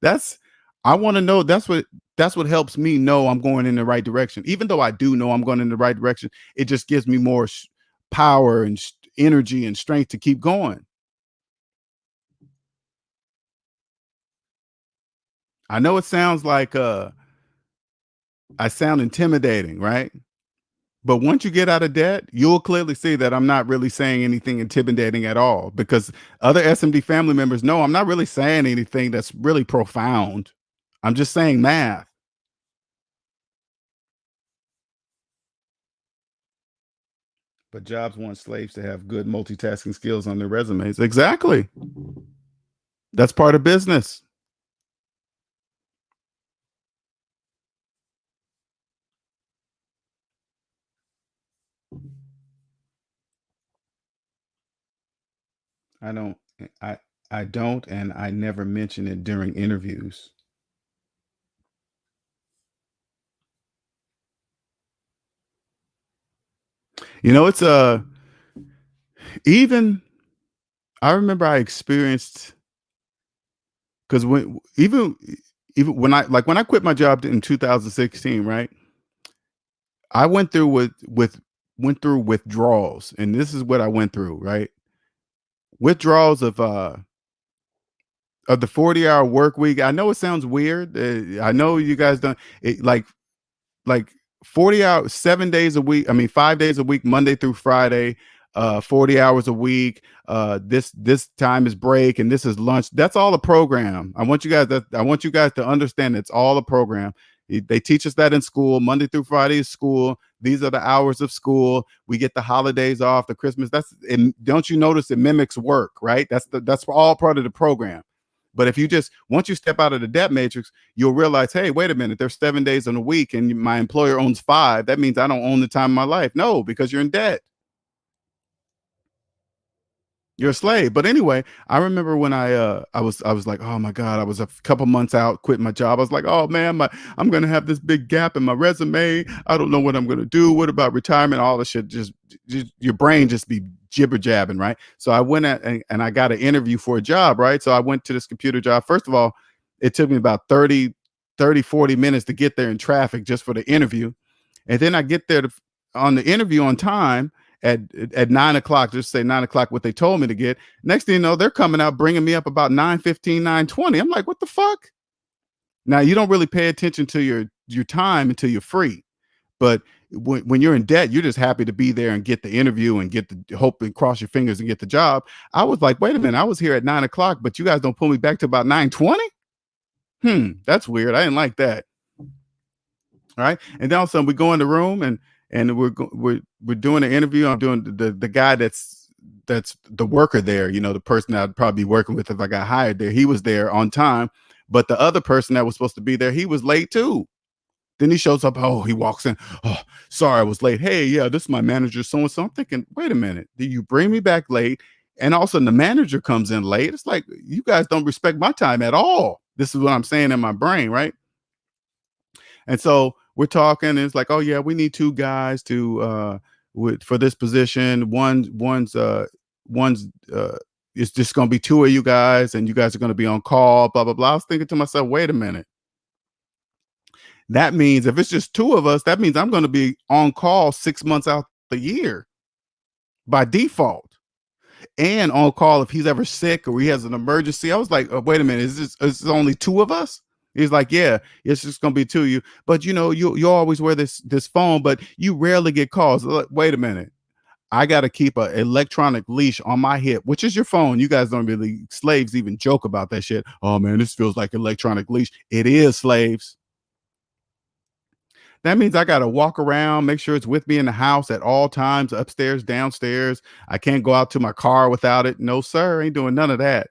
A: That's I want to know. That's what helps me know I'm going in the right direction. Even though I do know I'm going in the right direction, it just gives me more power and energy and strength to keep going. I know it sounds like I sound intimidating, right? But once you get out of debt, you'll clearly see that I'm not really saying anything intimidating at all, because other SMD family members know I'm not really saying anything that's really profound. I'm just saying math. But jobs want slaves to have good multitasking skills on their resumes. Exactly. That's part of business. I don't I I don't, and I never mention it during interviews. It's even I remember I experienced, because even when I quit my job in 2016, right? I went through withdrawals, and this is what I went through, right? Withdrawals of the 40-hour work week. I know it sounds weird. I know you guys don't it, like 40 hours, 7 days a week. I mean, 5 days a week, Monday through Friday, 40 hours a week. This time is break and this is lunch. That's all a program. I want you guys to understand it's all a program. They teach us that in school. Monday through Friday is school. These are the hours of school. We get the holidays off, the Christmas. And don't you notice it mimics work, right? That's all part of the program. But if you just once you step out of the debt matrix, you'll realize, hey, wait a minute, there's 7 days in a week and my employer owns five. That means I don't own the time of my life. No, because you're in debt. You're a slave. But anyway, I remember when I was like, oh my God, I was a couple months out, quitting my job. I was like, oh man, I'm gonna have this big gap in my resume. I don't know what I'm gonna do. What about retirement? All the shit, just your brain just be jibber jabbing, right? So I went and I got an interview for a job, right? So I went to this computer job. First of all, it took me about 40 minutes to get there in traffic just for the interview. And then I get there on the interview on time at 9 o'clock, just say 9 o'clock, what they told me to get. Next thing you know, they're coming out bringing me up about 9:15, 9:20. I'm like, what the fuck? Now you don't really pay attention to your time until you're free. But when you're in debt, you're just happy to be there and get the interview and get the hope and cross your fingers and get the job. I was like, wait a minute, I was here at 9 o'clock, but you guys don't pull me back to about 9:20. That's weird. I didn't like that. All right. And then all of a sudden we go in the room and we're doing an interview. I'm doing the guy that's the worker there, the person I'd probably be working with if I got hired there. He was there on time, but the other person that was supposed to be there, he was late too. Then he shows up. Oh, he walks in. Oh, sorry, I was late. Hey, yeah, this is my manager, so and so. I'm thinking, wait a minute, did you bring me back late? And all of a sudden the manager comes in late. It's like, you guys don't respect my time at all. This is what I'm saying in my brain, right? And so we're talking, and it's like, oh yeah, we need two guys to for this position. One's it's just gonna be two of you guys, and you guys are gonna be on call, blah blah blah. I was thinking to myself, wait a minute. That means if it's just two of us, that means I'm gonna be on call 6 months out the year by default. And on call if he's ever sick or he has an emergency. I was like, oh, wait a minute, is this only two of us? He's like, yeah, it's just gonna be two of you. But you always wear this phone, but you rarely get calls. Like, wait a minute. I gotta keep a electronic leash on my hip, which is your phone. You guys don't really slaves even joke about that shit. Oh man, this feels like electronic leash. It is, slaves. That means I got to walk around, make sure it's with me in the house at all times, upstairs, downstairs. I can't go out to my car without it. No, sir, ain't doing none of that.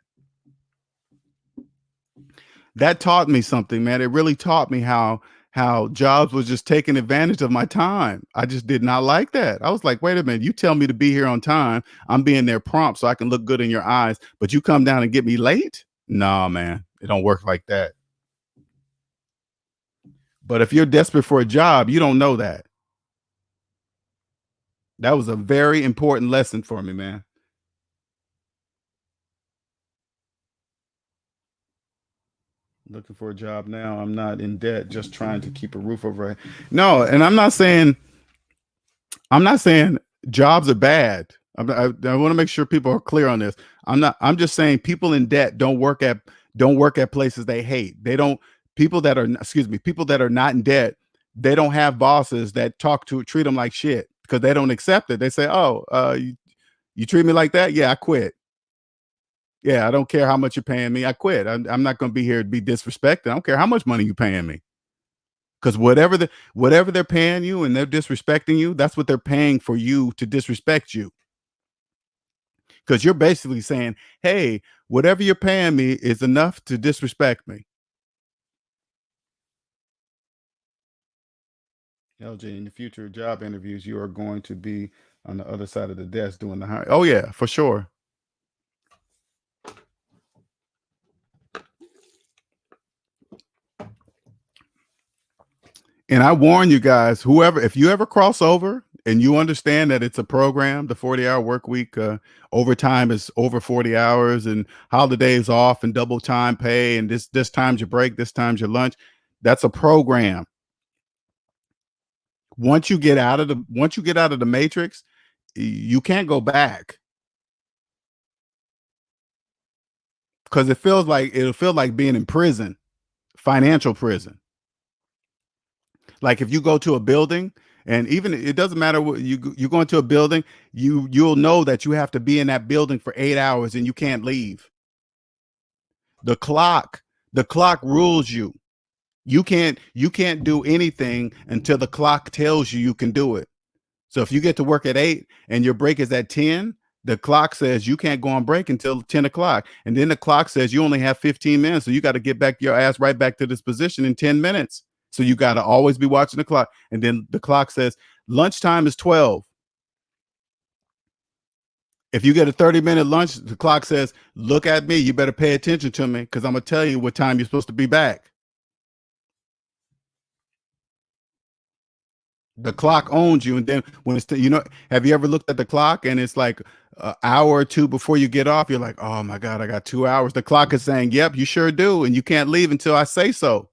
A: That taught me something, man. It really taught me how jobs was just taking advantage of my time. I just did not like that. I was like, wait a minute, you tell me to be here on time. I'm being there prompt so I can look good in your eyes, but you come down and get me late? Nah, man, it don't work like that. But if you're desperate for a job, you don't know that. That was a very important lesson for me, man. Looking for a job now. I'm not in debt, just trying to keep a roof over it. No, and I'm not saying jobs are bad. I want to make sure people are clear on this. I'm just saying people in debt don't work at places they hate. They don't people that are excuse me, people that are not in debt, they don't have bosses that treat them like shit because they don't accept it. They say, "Oh, you treat me like that? Yeah, I quit. Yeah, I don't care how much you're paying me. I quit. I'm not going to be here to be disrespected. I don't care how much money you paying me." Because whatever they're paying you and they're disrespecting you, that's what they're paying for you to disrespect you. Because you're basically saying, hey, whatever you're paying me is enough to disrespect me. LJ, in the future job interviews, you are going to be on the other side of the desk doing the hiring. Oh yeah, for sure. And I warn you guys, if you ever cross over and you understand that it's a program, the 40-hour work week, overtime is over 40 hours and holidays off and double time pay. And this time's your break, this time's your lunch. That's a program. Once you get out of the matrix, you can't go back because it'll feel like being in prison, financial prison. Like if you go to a building, and even it doesn't matter what you go into a building, you'll know that you have to be in that building for 8 hours and you can't leave. The clock rules you. You can't do anything until the clock tells you can do it. So if you get to work at 8 and your break is at 10, the clock says you can't go on break until 10 o'clock. And then the clock says you only have 15 minutes. So you got to get back your ass right back to this position in 10 minutes. So you got to always be watching the clock. And then the clock says lunchtime is 12. If you get a 30-minute lunch, the clock says, look at me. You better pay attention to me because I'm going to tell you what time you're supposed to be back. The clock owns you. And then when have you ever looked at the clock and it's like an hour or two before you get off? You're like, oh my God, I got 2 hours. The clock is saying, yep, you sure do. And you can't leave until I say so.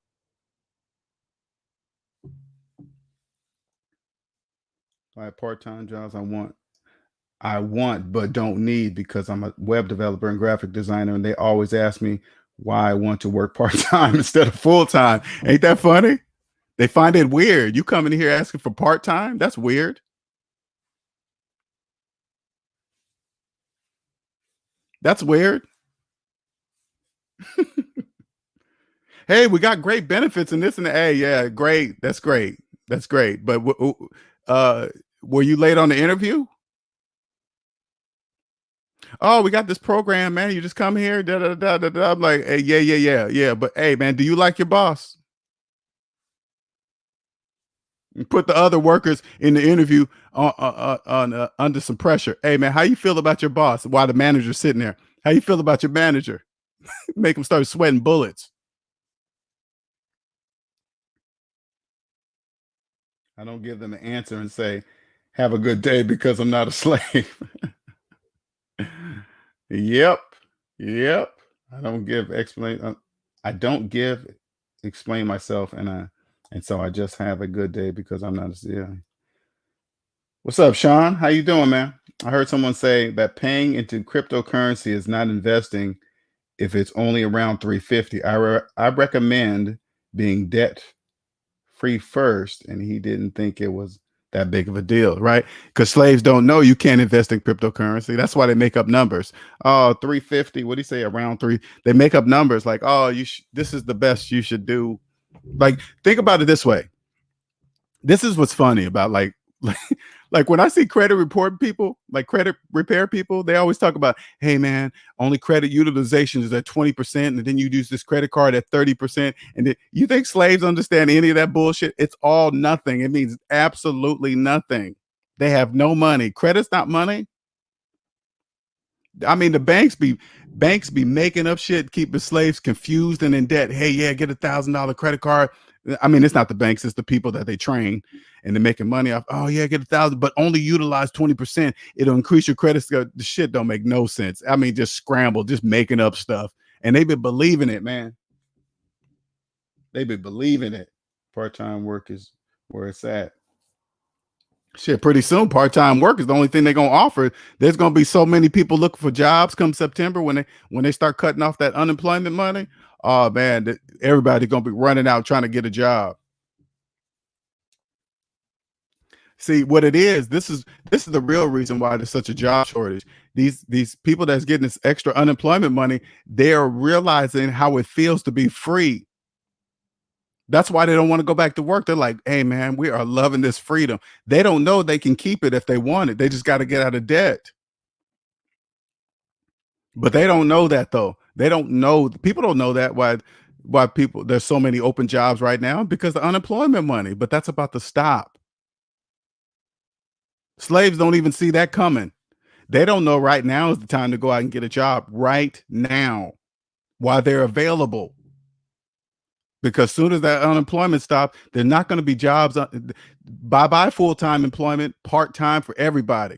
A: I have part-time jobs I want, but don't need because I'm a web developer and graphic designer. And they always ask me why I want to work part-time instead of full-time. Ain't that funny? They find it weird. You come in here asking for part-time? That's weird. That's weird. Hey, we got great benefits in this and that. Hey, yeah, great. That's great. That's great. But were you late on the interview? Oh, we got this program, man. You just come here. Da, da, da, da, da. I'm like, hey, yeah. But hey, man, do you like your boss? You put the other workers in the interview on under some pressure. Hey, man, how you feel about your boss? While the manager's sitting there, how you feel about your manager? Make them start sweating bullets. I don't give them an answer and say, "Have a good day," because I'm not a slave. Yep, yep. I don't give explain. I don't give explain myself, and so I just have a good day because I'm not a yeah. What's up, Sean? How you doing, man? I heard someone say that paying into cryptocurrency is not investing if it's only around 350. I recommend being debt free first, and he didn't think it was that big of a deal, right? Because slaves don't know you can't invest in cryptocurrency. That's why they make up numbers. Oh, 350. What do you say? Around 3. They make up numbers like, oh, this is the best you should do. Like, think about it this way. This is what's funny about like Like when I see credit report people, like credit repair people, they always talk about, hey man, only credit utilization is at 20%, and then you use this credit card at 30%. And then, you think slaves understand any of that bullshit? It's all nothing. It means absolutely nothing. They have no money. Credit's not money. I mean, the banks be making up shit, keeping slaves confused and in debt. Hey, yeah, get $1,000 credit card. I mean, it's not the banks, it's the people that they train and they're making money off. Oh, yeah, get 1,000, but only utilize 20%. It'll increase your credit score. The shit don't make no sense. I mean, just scramble, just making up stuff. And they've been believing it, man. They've been believing it. Part-time work is where it's at. Shit, pretty soon part-time work is the only thing they're gonna offer. There's gonna be so many people looking for jobs come September when they start cutting off that unemployment money. Oh man, everybody's gonna be running out trying to get a job. See what it is. This is the real reason why there's such a job shortage. These people that's getting this extra unemployment money, they are realizing how it feels to be free. That's why they don't want to go back to work. They're like, hey, man, we are loving this freedom. They don't know they can keep it if they want it. They just got to get out of debt. But they don't know that, though. They don't know. People don't know that why people there's so many open jobs right now because the unemployment money. But that's about to stop. Slaves don't even see that coming. They don't know right now is the time to go out and get a job right now while they're available. Because soon as that unemployment stops, there's not going to be jobs. Bye-bye full-time employment, part-time for everybody.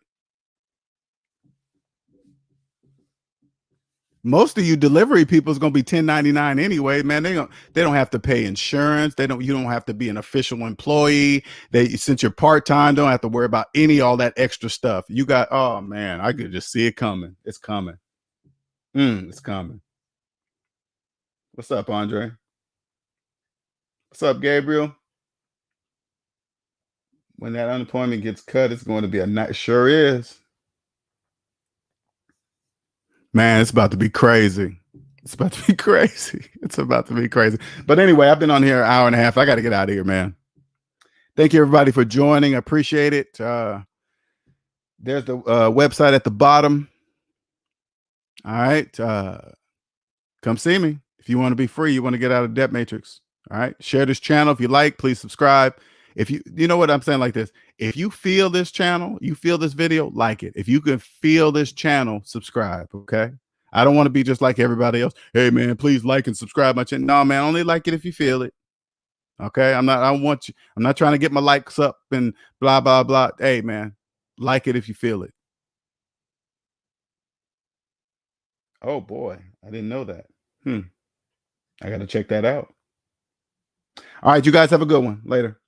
A: Most of you delivery people is going to be 1099 anyway, man. They don't have to pay insurance. You don't have to be an official employee. Since you're part-time, don't have to worry about all that extra stuff. You got, oh man, I could just see it coming. It's coming. It's coming. What's up, Andre? What's up, Gabriel? When that unemployment gets cut, it's going to be a night. Sure is. Man, it's about to be crazy. It's about to be crazy. It's about to be crazy. But anyway, I've been on here an hour and a half. I got to get out of here, man. Thank you, everybody, for joining. I appreciate it. There's the website at the bottom. All right. Come see me. If you want to be free, you want to get out of debt matrix. All right. Share this channel. If you like, please subscribe. If you know what I'm saying like this, if you feel this channel, you feel this video, like it. If you can feel this channel, subscribe. Okay. I don't want to be just like everybody else. Hey man, please like and subscribe my channel. No, man, only like it if you feel it. Okay. I'm not trying to get my likes up and blah, blah, blah. Hey man, like it if you feel it. Oh boy, I didn't know that. I got to check that out. All right, you guys have a good one. Later.